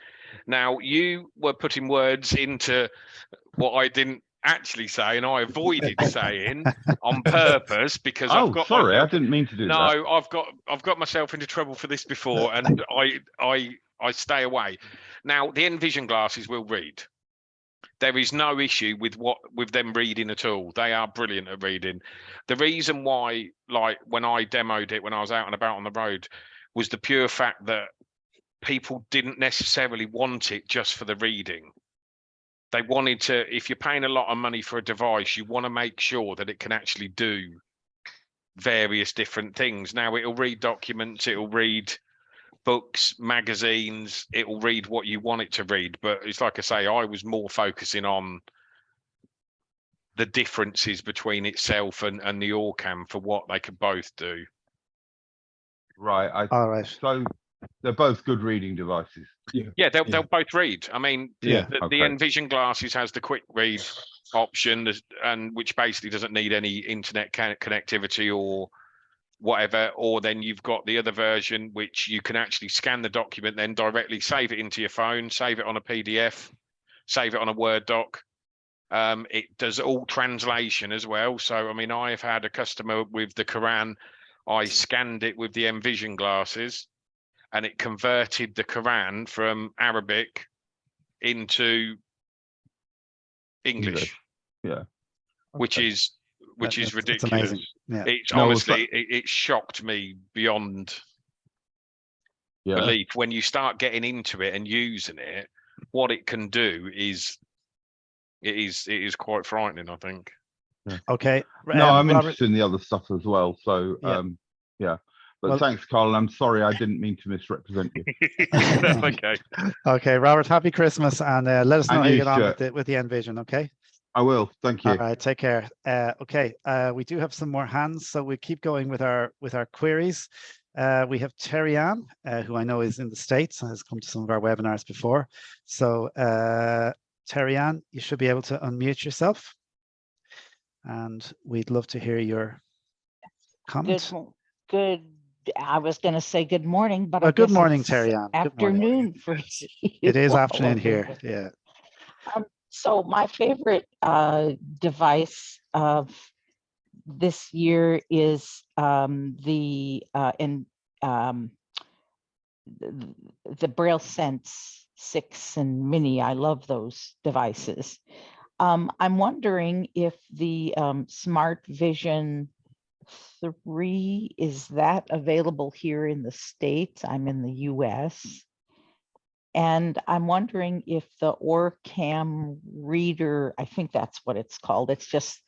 Now, you were putting words into what I didn't actually say, and I avoided saying on purpose because I've got sorry, myself, I didn't mean to do that. No, I've got myself into trouble for this before, and I stay away. Now, the Envision glasses will read. There is no issue with them reading at all. They are brilliant at reading. The reason why, like when I demoed it when I was out and about on the road, was the pure fact that people didn't necessarily want it just for the reading. They wanted to, if you're paying a lot of money for a device, you want to make sure that it can actually do various different things. Now, it'll read documents, it'll read books, magazines, it will read what you want it to read. But it's like I say, I was more focusing on the differences between itself and the Orcam for what they could both do. Right. All right. So they're both good reading devices. Yeah, they'll both read. I mean, the Envision glasses has the quick read option, and which basically doesn't need any internet connectivity or whatever. Or then you've got the other version which you can actually scan the document, then directly save it into your phone, save it on a PDF, save it on a Word doc. It does all translation as well. So I mean, I've had a customer with the Quran. I scanned it with the Envision glasses, and it converted the Quran from Arabic into English. Yeah. Which is ridiculous. It's amazing. Yeah. It's honestly, it shocked me beyond belief. When you start getting into it and using it, what it can do is quite frightening, I think. Yeah. Okay. No, I'm Robert, interested in the other stuff as well. So yeah. But well, thanks, Carl. I'm sorry I didn't mean to misrepresent you. That's okay. Okay, Robert, happy Christmas, and let us know how you get on Stuart. with the Envision, okay? I will. Thank you. All right, take care. Okay, we do have some more hands, so we keep going with our queries. We have Terry Ann, who I know is in the States and has come to some of our webinars before. So Terry Ann, you should be able to unmute yourself, and we'd love to hear your comments. Good. I was going to say good morning, but good morning, Terry Ann. Afternoon for you. It is afternoon here. Yeah. So my favorite device of this year is the Braille Sense 6 and Mini. I love those devices. I'm wondering if the Smart Vision 3, is that available here in the States? I'm in the US. And I'm wondering if the Orcam reader, I think that's what it's called. It's just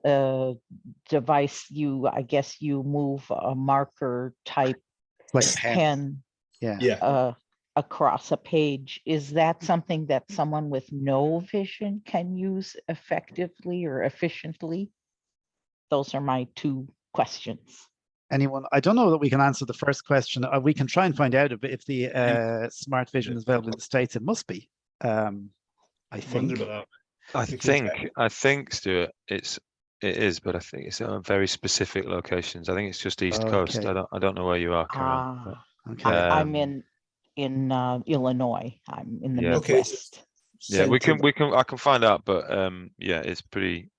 a device I guess you move a marker type like pen across a page. Is that something that someone with no vision can use effectively or efficiently? those are my two questions. Anyone? I don't know that we can answer the first question. We can try and find out if the Smart Vision is available in the States. It must be. I think. Wonder about that. I think, Stuart, it is, but I think it's on very specific locations. I think it's just East Coast. Okay. I don't know where you are, Carol. Ah, Okay. I'm in Illinois. I'm in the Yeah. Okay, Midwest. Yeah, we Central. can. I can find out, but yeah, it's pretty.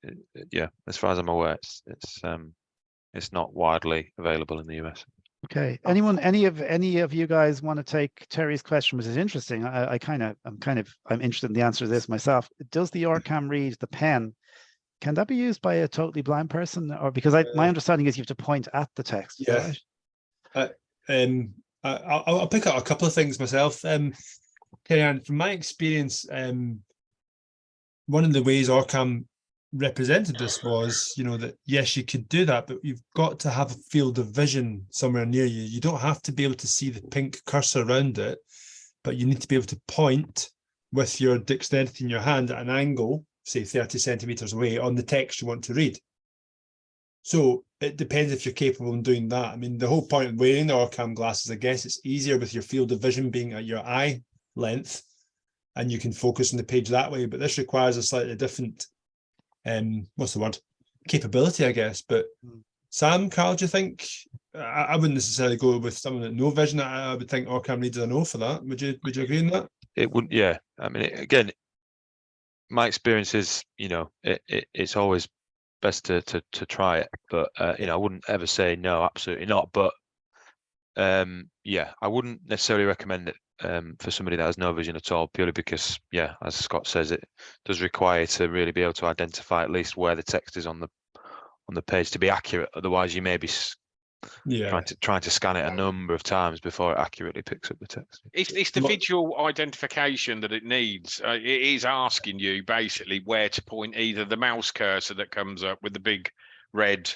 Yeah, as far as I'm aware, it's not widely available in the US. Okay. Oh, Anyone? cool. Any of you guys want to take Terry's question, which is interesting? I'm interested in the answer to this myself. Does the OrCam read the pen? Can that be used by a totally blind person, or because my understanding is you have to point at the text? Is that right? I'll pick out a couple of things myself. Terry-Ann, from my experience, one of the ways OrCam represented this was, that yes, you could do that, but you've got to have a field of vision somewhere near you. You don't have to be able to see the pink cursor around it, but you need to be able to point with your dexterity in your hand at an angle, say 30 centimeters away, on the text you want to read. So it depends if you're capable of doing that. I mean, the whole point of wearing the OrCam glasses, I guess it's easier with your field of vision being at your eye length, and you can focus on the page that way. But this requires a slightly different, what's the word? Capability, I guess. But Sam, Carl, do you think? I wouldn't necessarily go with someone that no vision. I would think OrCam reads a no for that. Would you agree on that? It wouldn't. Yeah. I mean, again, my experience is, it's always best to try it, but I wouldn't ever say no, absolutely not. But yeah, I wouldn't necessarily recommend it for somebody that has no vision at all, purely because, yeah, as Scott says, it does require you to really be able to identify at least where the text is on the page to be accurate. Otherwise, you may be trying to scan it a number of times before it accurately picks up the text. It's the visual identification that it needs. It is asking you basically where to point either the mouse cursor that comes up with the big red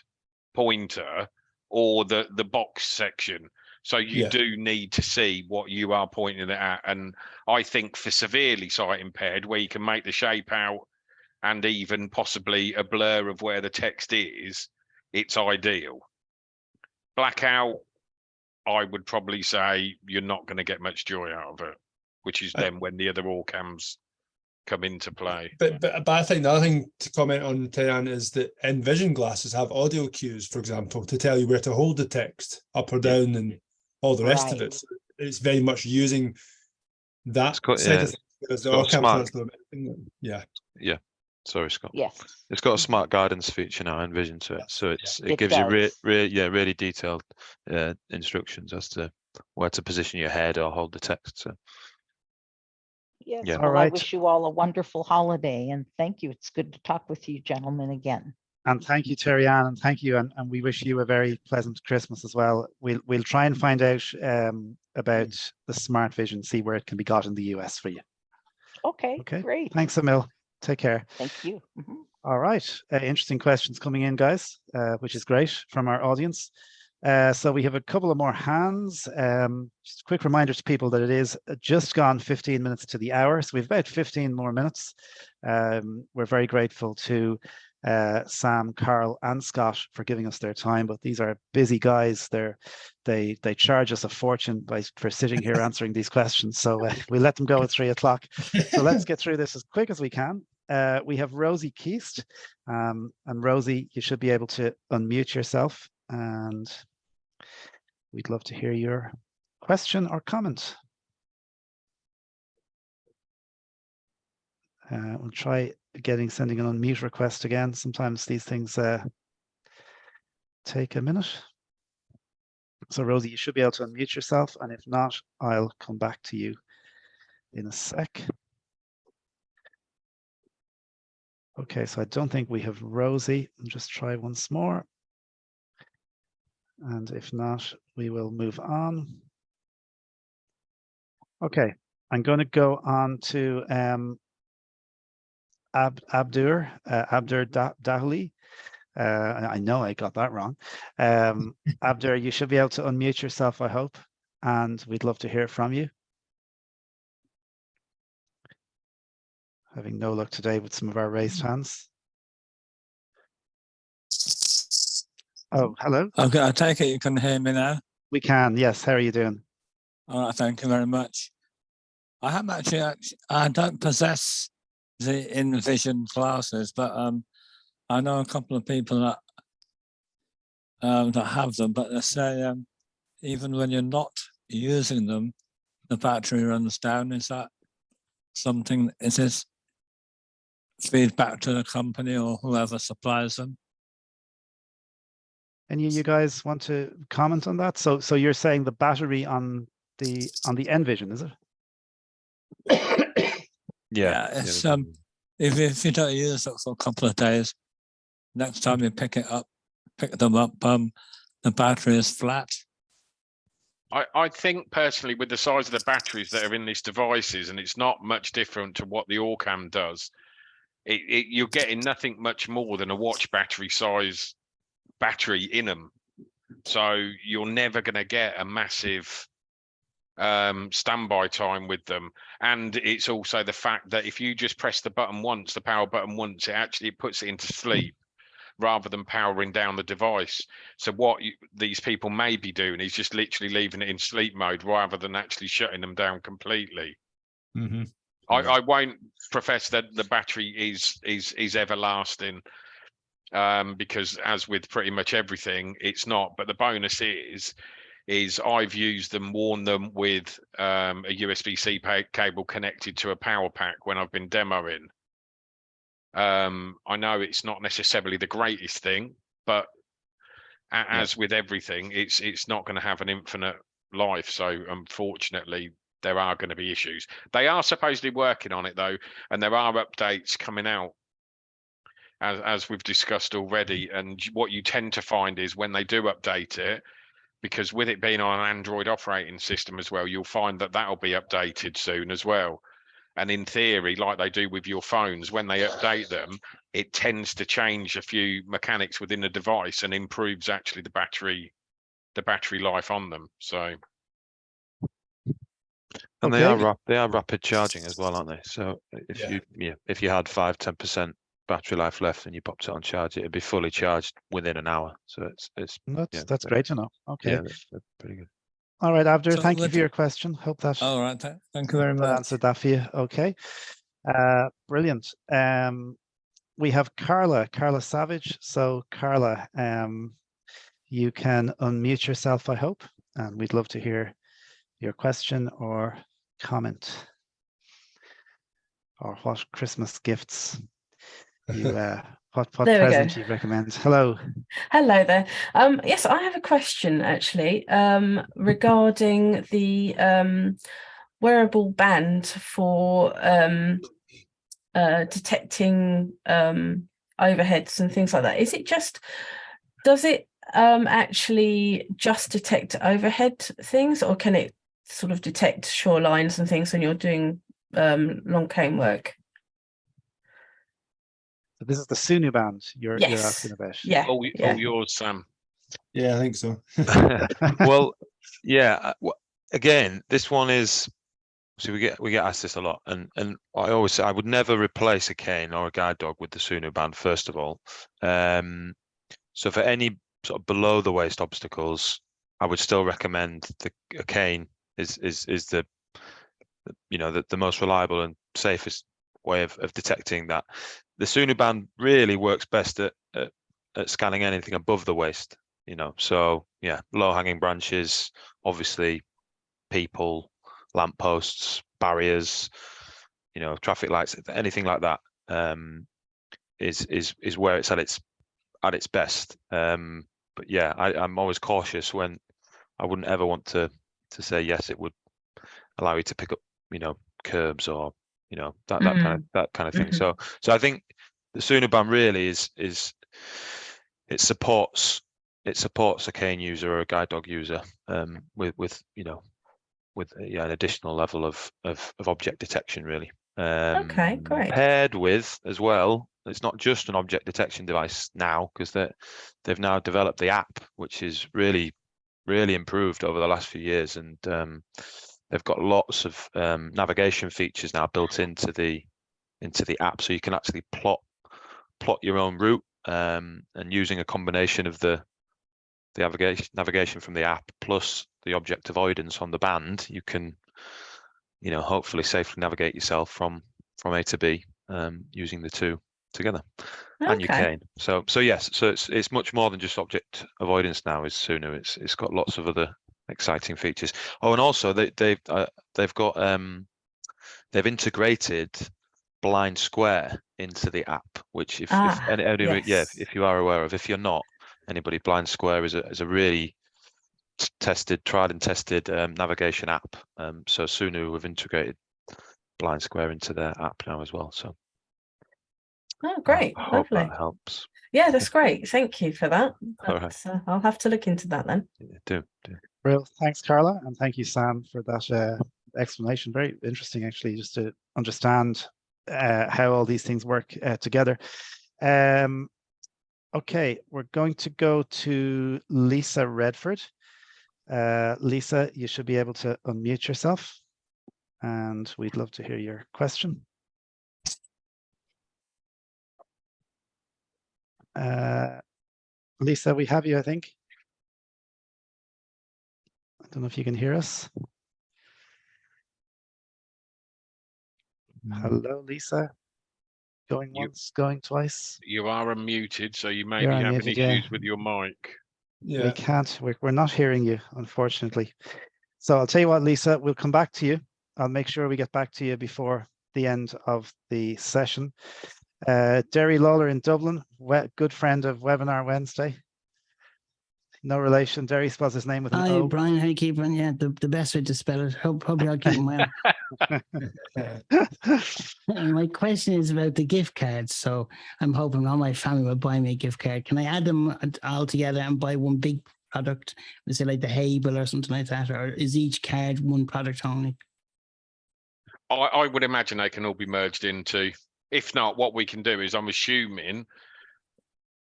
pointer or the box section. So you do need to see what you are pointing it at. And I think for severely sight impaired, where you can make the shape out and even possibly a blur of where the text is, it's ideal. Blackout, I would probably say you're not going to get much joy out of it, which is then when the other OrCams come into play. But I think the other thing to comment on, Terry-Ann, is that Envision glasses have audio cues, for example, to tell you where to hold the text up or down and all the rest of it. So it's very much using that side of things. The OrCam, yeah. Sorry, Scott. Yes. It's got a smart guidance feature now, Envision, to it, so it gives does. you really detailed instructions as to where to position your head or hold the text. So yes, yeah. well, I wish you all a wonderful holiday, and thank you. It's good to talk with you gentlemen again. And thank you, Terry-Ann, and thank you, and we wish you a very pleasant Christmas as well. We'll try and find out about the Smart Vision, see where it can be got in the US for you. Okay, great. Thanks, Emil. Take care. Thank you. All right. Interesting questions coming in, guys, which is great from our audience. So we have a couple of more hands. Just a quick reminder to people that it is just gone 15 minutes to the hour. So we've about 15 more minutes. We're very grateful to Sam, Carl, and Scott for giving us their time, but these are busy guys. They charge us a fortune for sitting here answering these questions. So we let them go at 3 o'clock. So let's get through this as quick as we can. We have Rosie Keast, and Rosie, you should be able to unmute yourself, and we'd love to hear your question or comment. We'll try sending an unmute request again. Sometimes these things take a minute. So Rosie, you should be able to unmute yourself, and if not, I'll come back to you in a sec. Okay, so I don't think we have Rosie. I'll just try once more. And if not, we will move on. Okay, I'm going to go on to Abdur Dahli. I know I got that wrong. Abdur, you should be able to unmute yourself, I hope, and we'd love to hear from you. Having no luck today with some of our raised hands. Oh, hello. Okay, I take it you can hear me now. We can. Yes. How are you doing? All right, thank you very much. I haven't I don't possess the InVision glasses, but I know a couple of people that have them, but they say even when you're not using them, the battery runs down. Is that something? Is this feedback to the company or whoever supplies them? And you guys want to comment on that? So you're saying the battery on the Envision, is it? Yeah, it's if you don't use it for a couple of days, next time you pick them up, the battery is flat. I think personally, with the size of the batteries that are in these devices, and it's not much different to what the Orcam does, you're getting nothing much more than a watch battery size battery in them. So you're never going to get a massive standby time with them. And it's also the fact that if you just press the button once, the power button once, it actually puts it into sleep rather than powering down the device. So what these people may be doing is just literally leaving it in sleep mode rather than actually shutting them down completely. Mm-hmm. I won't profess that the battery is everlasting, because as with pretty much everything, it's not. But the bonus is I've used them, worn them with a USB-C cable connected to a power pack when I've been demoing. I know it's not necessarily the greatest thing, but as with everything, it's not going to have an infinite life. So unfortunately, there are going to be issues. They are supposedly working on it though, and there are updates coming out as we've discussed already. And what you tend to find is when they do update it, because with it being on an Android operating system as well, you'll find that that'll be updated soon as well. And in theory, like they do with your phones, when they update them, it tends to change a few mechanics within the device and improves actually the battery life on them. So, and Okay. they are rapid charging as well, aren't they? So if you had 5-10% battery life left and you popped it on charge, it'd be fully charged within an hour. So That's great to know. Okay. Yeah, they're pretty good. All right, Abdur, So thank you for your question. Hope that All right, thank you very that much. answered that for you. Okay. Brilliant. We have Carla Savage. So Carla, you can unmute yourself, I hope, and we'd love to hear your question or comment, or what Christmas gifts you what present you recommend. Hello. Hello there. Yes, I have a question actually regarding the wearable band for detecting overheads and things like that. Is it does it actually just detect overhead things, or can it sort of detect shorelines and things when you're doing long cane work? So this is the Sunu band you're asking about. Yeah. all yours, Sam. Yeah, I think so. Well, yeah. Again, this one is. So we get asked this a lot, and I always say I would never replace a cane or a guide dog with the Sunu band. First of all, so for any sort of below the waist obstacles, I would still recommend a cane is the the most reliable and safest way of detecting that. The Sunu band really works best at scanning anything above the waist. So yeah, low hanging branches, obviously, people, lampposts, barriers, traffic lights, anything like that is where it's at its best. But yeah, I'm always cautious when I wouldn't ever want to say yes, it would allow you to pick up, curbs or that kind of thing. So I think the Sunu band really is it supports a cane user or a guide dog user with an additional level of object detection, really. Okay, great. Paired with as well, it's not just an object detection device now, because they've now developed the app, which is really improved over the last few years, and they've got lots of navigation features now built into the app, so you can actually plot your own route, and using a combination of the the navigation from the app plus the object avoidance on the band, you can, you know, hopefully safely navigate yourself from A to B using the two together. And your Okay. cane. So yes, so it's much more than just object avoidance now. Is Sunu. It's got lots of other exciting features. Oh, and also they've got they've integrated Blind Square into the app, which if Yes. if you are aware of, if you're not, anybody, Blind Square is a really tried and tested navigation app. So Sunu have integrated Blind Square into their app now as well. So Oh, great. I hope Lovely. that helps. Yeah, that's great. Thank you for that. All right. That's, I'll have to look into that then. Yeah, do. Well, thanks, Carla, and thank you, Sam, for that explanation. Very interesting, actually, just to understand how all these things work together. Okay, we're going to go to Lisa Redford. Lisa, you should be able to unmute yourself, and we'd love to hear your question. Lisa, we have you, I think. I don't know if you can hear us. Hello, Lisa. Going once, going twice. You are unmuted, so you may You're be having unmuted, issues yeah. with your mic. Yeah. We can't, we're not hearing you, unfortunately. So I'll tell you what, Lisa, we'll come back to you. I'll make sure we get back to you before the end of the session. Derry Lawler in Dublin, good friend of Webinar Wednesday. No relation. Derry spells his name with an Hi, O. Brian, how you keeping? Yeah, the best way to spell it. Hope you're keeping well. My question is about the gift cards. So I'm hoping all my family will buy me a gift card. Can I add them all together and buy one big product? Is it like the Hable or something like that? Or is each card one product only? I would imagine they can all be merged into. If not, what we can do is, I'm assuming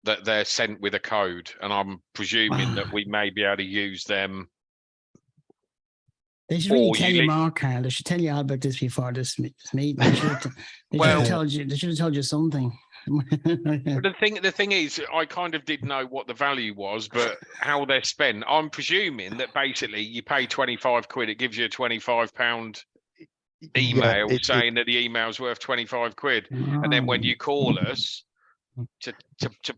that they're sent with a code, and I'm presuming that we may be able to use them. They should really tell you more, Carl. They should tell you all about this before this meeting. They should have told you. They should have told you something. The thing is, I kind of did know what the value was, but how they're spent. I'm presuming that basically you pay 25 quid, it gives you a £25 email saying that the email's worth 25 quid, and then when you call us to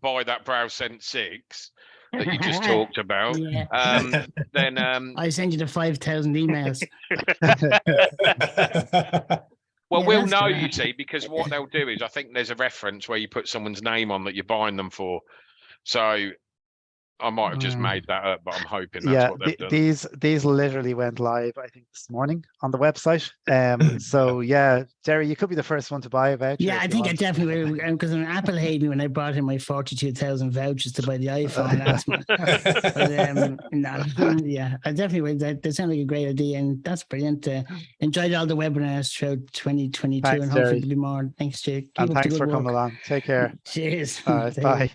buy that BrowSense 6 that you just talked about, then I send you the 5,000 emails. Well, we'll know, you see, because what they'll do is, I think there's a reference where you put someone's name on that you're buying them for. So I might have just made that up, but I'm hoping that's what they've done. These literally went live, I think, this morning on the website. So yeah, Derry, you could be the first one to buy a voucher. Yeah, I think I definitely will, because an Apple hated me when I brought in my 42,000 vouchers to buy the iPhone last month. But, yeah, I definitely will. That sounds like a great idea, and that's brilliant. Enjoyed all the webinars throughout 2022, thanks, and hopefully Derry. there'll be more. Thanks, Stu. And thanks for coming along. Take care. Cheers. All right, bye.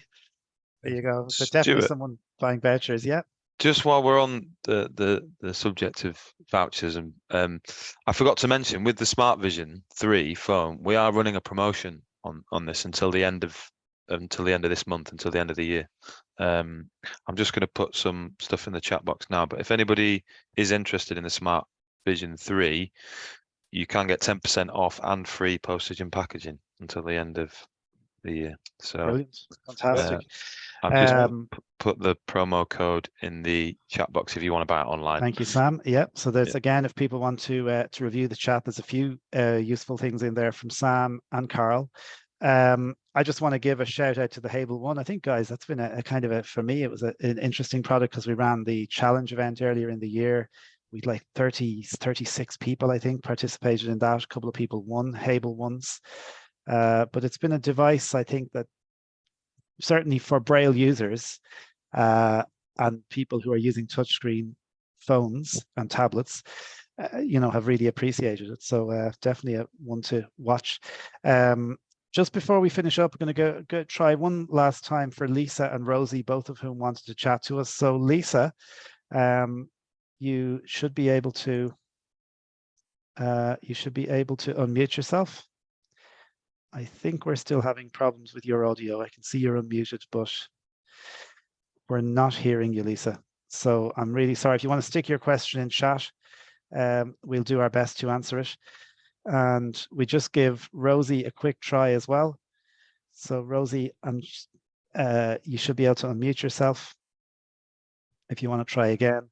There you go. So definitely someone buying vouchers. Yeah. Just while we're on the subject of vouchers, and I forgot to mention, with the Smart Vision 3 phone, we are running a promotion on this until the end of this month, until the end of the year. I'm just going to put some stuff in the chat box now, but if anybody is interested in the Smart Vision 3, you can get 10% off and free postage and packaging until the end of the year. So brilliant, fantastic. I've just put the promo code in the chat box if you want to buy it online. Thank you, Sam. Yeah. So there's again, if people want to review the chat, there's a few useful things in there from Sam and Carl. I just want to give a shout out to the Hable One. I think, guys, that's been a kind of a, for me, it was an interesting product because we ran the challenge event earlier in the year. We'd like 36 people, I think, participated in that. A couple of people won Hable Ones. But it's been a device, I think, that certainly for Braille users and people who are using touchscreen phones and tablets, have really appreciated it. So definitely one to watch. Just before we finish up, we're going to go try one last time for Lisa and Rosie, both of whom wanted to chat to us. So Lisa, you should be able to unmute yourself. I think we're still having problems with your audio. I can see you're unmuted, but We're not hearing you, Lisa. So I'm really sorry. If you want to stick your question in chat, we'll do our best to answer it. And we just give Rosie a quick try as well. So Rosie, you should be able to unmute yourself if you want to try again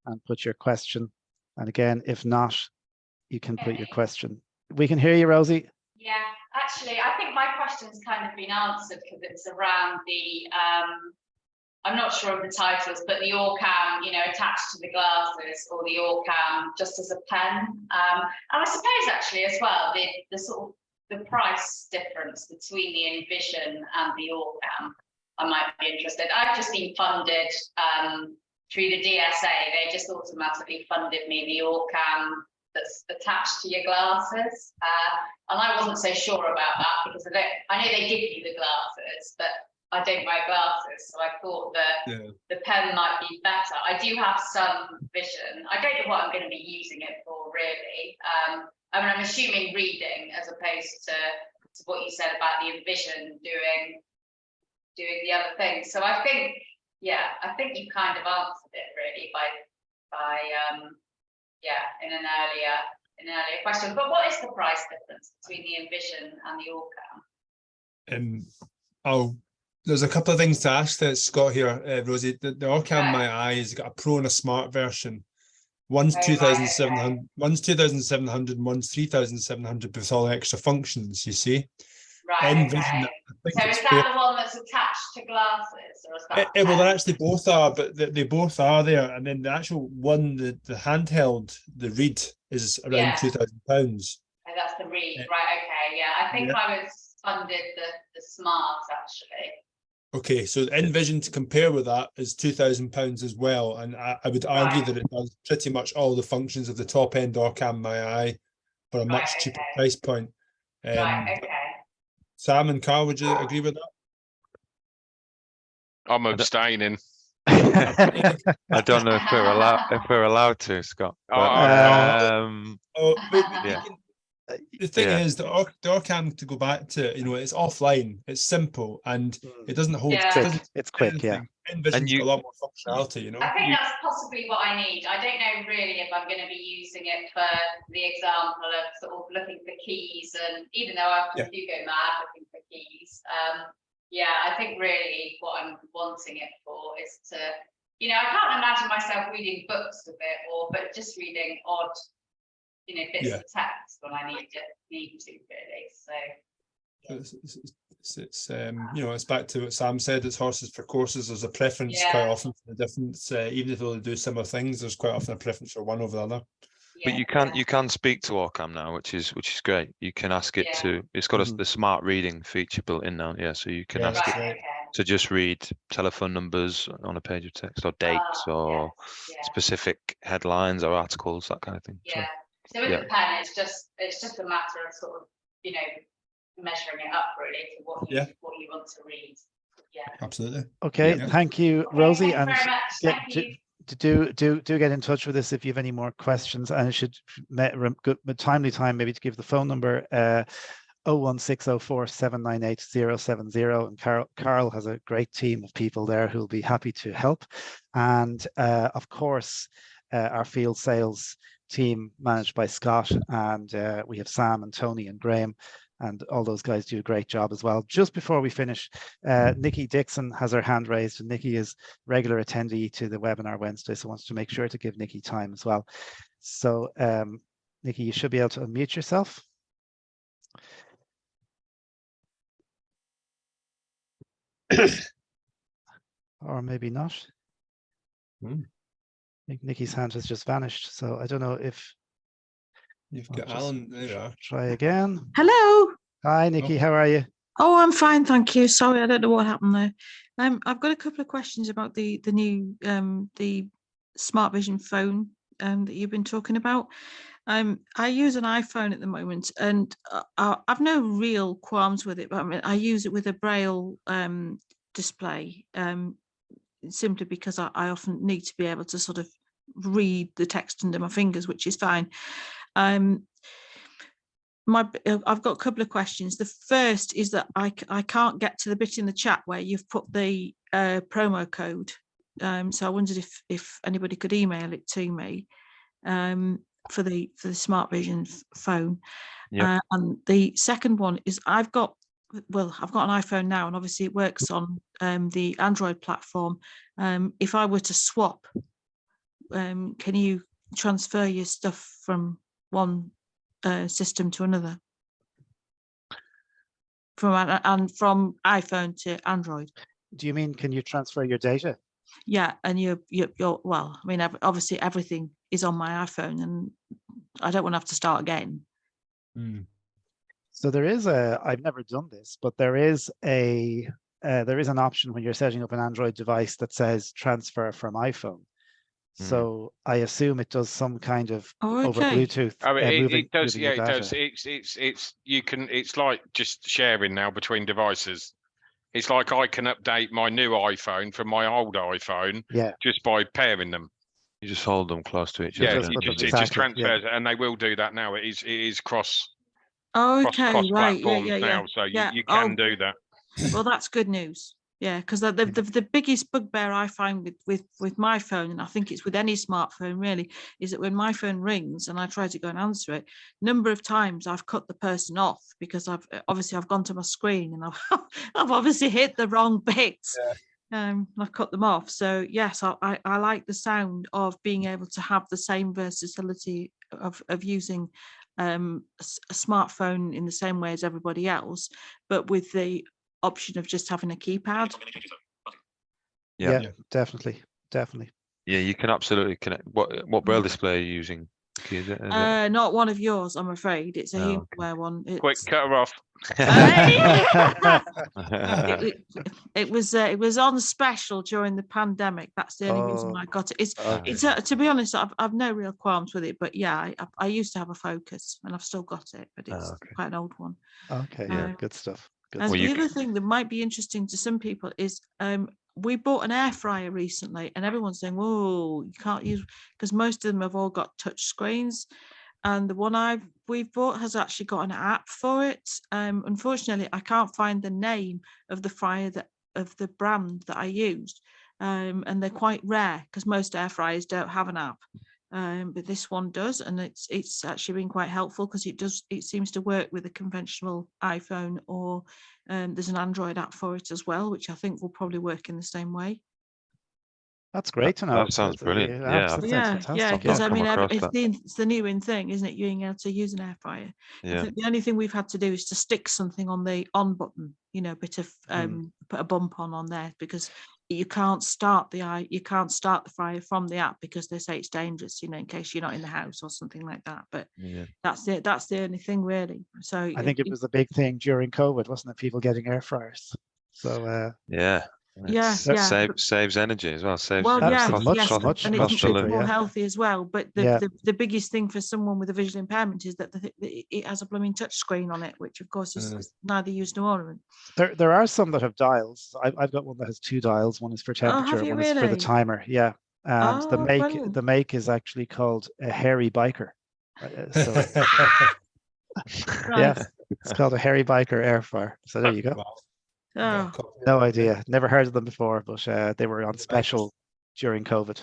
and put your question. And again, if not, you can put your question. We can hear you, Rosie. Yeah, actually, I think my question's kind of been answered because it's around the, I'm not sure of the titles, but the Orcam, you know, attached to the glasses, or the Orcam just as a pen. And I suppose actually as well, the sort of the price difference between the Envision and the Orcam, I might be interested. I've just been funded through the DSA. They just automatically funded me the Orcam that's attached to your glasses. And I wasn't so sure about that because I know they give you the glasses, but I don't wear glasses, so I thought the pen might be better. I do have some vision. I don't know what I'm going to be using it for, really. I mean, I'm assuming reading as opposed to what you said about the Envision doing the other things. So I think, yeah, I think you kind of answered it really by in an earlier question. But what is the price difference between the Envision and the Orcam? There's a couple of things to ask that Scott here, Rosie. The Orcam My Eye has got a Pro and a Smart version. One's 2,700, one's 2,700, and one's 3,700 with all extra functions, you see. Right, Envision, okay. I think So is that the one that's attached to glasses, or is that? Well, they actually both are, but they both are there. And then the actual one, the handheld, the Read is around £2,000. Oh, that's the Read, right? Okay, yeah. I think I was funded the Smart actually. Okay, so the Envision to compare with that is £2,000 as well, and I would argue that it does pretty much all the functions of the top end Orcam My Eye for a much cheaper price point. Right, okay. Sam and Carl, would you agree with that? I'm abstaining. I don't know if we're allowed to, Scott. But, the thing is, the Orcam, to go back to, you know, it's offline, it's simple, and it doesn't hold. It's quick, yeah. Envision's got a lot more functionality, you know. I think that's possibly what I need. I don't know really if I'm going to be using it for the example of sort of looking for keys, and even though I do go mad looking for keys, I think really what I'm wanting it for is to, you know, I can't imagine myself reading books with it, but just reading odd, you know, bits of text when I need to really. So it's you know, it's back to what Sam said, it's horses for courses. There's a preference quite often for the different, even if they do similar things, there's quite often a preference for one over the other. But you can speak to Orcam now, which is great. You can ask it to. It's got the smart reading feature built in now. Yeah, so you can ask it to just read telephone numbers on a page of text, or dates, or specific headlines or articles, that kind of thing. So with the pen, it's just a matter of sort of, you know, measuring it up really to what you want to read. Yeah, absolutely. Okay, thank you, Rosie. Thank you very much. Thank you. Do get in touch with us if you have any more questions, and it should good timely time maybe to give the phone number 01604 798 070, and Carl has a great team of people there who will be happy to help. And of course our field sales team managed by Scott, and we have Sam and Tony and Graham, and all those guys do a great job as well. Just before we finish, Nikki Dixon has her hand raised, and Nikki is regular attendee to the webinar Wednesday, so wants to make sure to give Nikki time as well. So Nikki, you should be able to unmute yourself. Or maybe not. I think Nikki's hand has just vanished, so I don't know if you've got Alan. There you are. Try again. Hello. Hi, Nikki. How are you? Oh, I'm fine, thank you. Sorry, I don't know what happened there. I've got a couple of questions about the new the Smart Vision phone that you've been talking about. I use an iPhone at the moment, and I've no real qualms with it. But I mean, I use it with a Braille display, simply because I often need to be able to sort of read the text under my fingers, which is fine. I've got a couple of questions. The first is that I can't get to the bit in the chat where you've put the promo code. So I wondered if anybody could email it to me for the Smart Vision phone. Yep. And the second one is I've got an iPhone now, and obviously it works on the Android platform. If I were to swap, can you transfer your stuff from one system to another, from iPhone to Android? Do you mean, can you transfer your data? Yeah, and you're well, I mean, obviously everything is on my iPhone, and I don't want to have to start again. So there is I've never done this, but there is an option when you're setting up an Android device that says transfer from iPhone. So I assume it does some kind of over Bluetooth. Oh, it does. moving Yeah, your it data. does. It's you can. It's like just sharing now between devices. It's like I can update my new iPhone from my old iPhone. Yeah. Just by pairing them. You just hold them close to each Yeah, other. just put them it just exactly, transfers, and they will do that now. It is cross Right. platforms now, so you can do that. Well, that's good news. Yeah, because the biggest bugbear I find with my phone, and I think it's with any smartphone really, is that when my phone rings and I try to go and answer it, number of times I've cut the person off because I've gone to my screen and I've obviously hit the wrong bits. I've cut them off. So yes, I like the sound of being able to have the same versatility of using a smartphone in the same way as everybody else, but with the option of just having a keypad. Yeah, definitely. Yeah, you can absolutely connect. What braille display are you using? Is it? Not one of yours, I'm afraid. It's a Humaware one. Quick, cut her off. It was on special during the pandemic. That's the only reason I got it. It's to be honest, I've no real qualms with it. But yeah, I used to have a Focus, and I've still got it, but it's quite an old one. Okay, yeah, good stuff. And the other thing that might be interesting to some people is we bought an air fryer recently, and everyone's saying, "Whoa, you can't use," because most of them have all got touch screens. And the one we've bought has actually got an app for it. Unfortunately, I can't find the name of the fryer of the brand that I used, and they're quite rare because most air fryers don't have an app. But this one does, and it's actually been quite helpful because it seems to work with a conventional iPhone, or there's an Android app for it as well, which I think will probably work in the same way. That's great to know. That sounds brilliant. Yeah, because I mean, it's the new in thing, isn't it? Being able to use an air fryer. Yeah. I think the only thing we've had to do is to stick something on the on button, bit of put a bump on there, because you can't start the fryer from the app because they say it's dangerous, in case you're not in the house or something like that. But that's it. That's the only thing really. So I think it was a big thing during COVID, wasn't it? People getting air fryers. So saves energy as well. Saves much and it's cheaper, more healthy as well. But the biggest thing for someone with a visual impairment is that it has a blooming touch screen on it, which of course is neither use nor ornament. There are some that have dials. I've got one that has 2 dials. One is for temperature, one is for the timer. Yeah, and the make is actually called a hairy biker. Yeah, it's called a hairy biker air fryer. So there you go. Oh. No idea. Never heard of them before, but they were on special during COVID.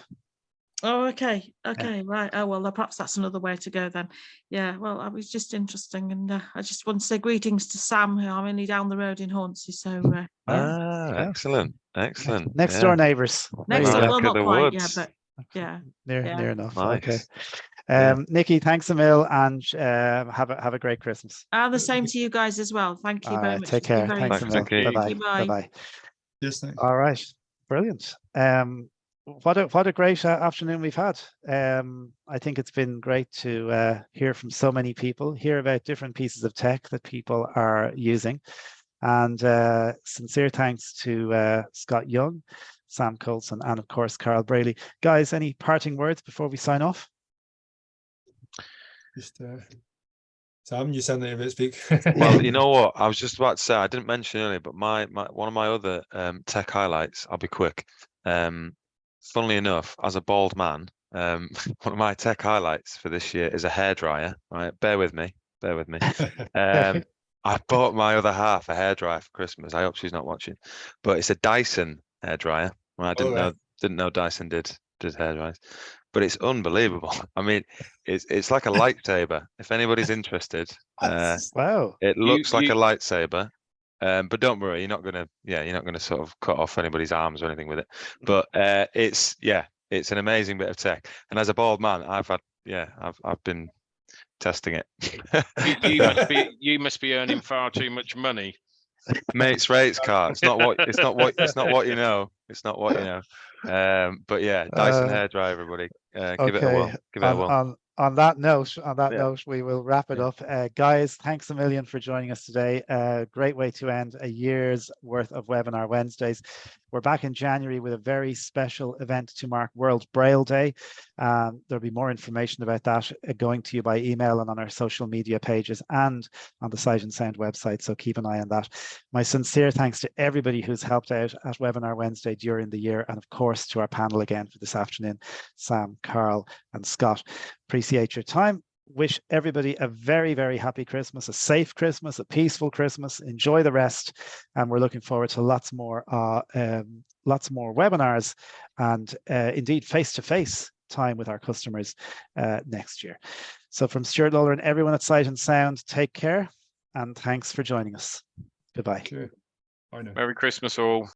Oh, okay. Right. Oh, well, perhaps that's another way to go then. Yeah, well, it was just interesting. And I just want to say greetings to Sam, who I'm only down the road in Hornsey. So, excellent. Next door neighbours. Next door, well, not quite, but yeah. Near enough. Nice. Okay. Nikki, thanks a mil, and have a great Christmas. And the same to you guys as well. Thank you very much. Take care. Thanks a mil. Bye-bye. Yes, thanks. All right. Brilliant. What a great afternoon we've had. I think it's been great to hear from so many people, hear about different pieces of tech that people are using. And sincere thanks to Scott Young, Sam Coulson, and of course, Carl Braley. Guys, any parting words before we sign off? Just Sam, you sound like you're about to speak. Well, you know what? I was just about to say, I didn't mention earlier, but my one of my other tech highlights, I'll be quick. Funnily enough, as a bald man, one of my tech highlights for this year is a hairdryer. Right, bear with me. Bear with me. I bought my other half a hairdryer for Christmas. I hope she's not watching, but it's a Dyson hairdryer. Well, I didn't know Dyson did hairdryers, but it's unbelievable. I mean, it's like a lightsaber. If anybody's interested, wow, it looks like a lightsaber. But don't worry, you're not gonna sort of cut off anybody's arms or anything with it. But it's an amazing bit of tech. And as a bald man, I've been testing it. You must be earning far too much money. Mate's rates car. It's not what you know. It's not what you know. But yeah, Dyson hairdryer, everybody. Give it a whirl. Give it a whirl. On that note, we will wrap it up. Guys, thanks a million for joining us today. Great way to end a year's worth of Webinar Wednesdays. We're back in January with a very special event to mark World Braille Day. There'll be more information about that going to you by email and on our social media pages and on the Sight and Sound website, so keep an eye on that. My sincere thanks to everybody who's helped out at Webinar Wednesday during the year, and of course to our panel again for this afternoon, Sam, Carl and Scott. Appreciate your time. Wish everybody a very, very happy Christmas, a safe Christmas, a peaceful Christmas. Enjoy the rest, and we're looking forward to lots more webinars and indeed face-to-face time with our customers next year. So from Stuart Lawler and everyone at Sight and Sound, take care and thanks for joining us. Goodbye. Okay. Bye now. Merry Christmas all.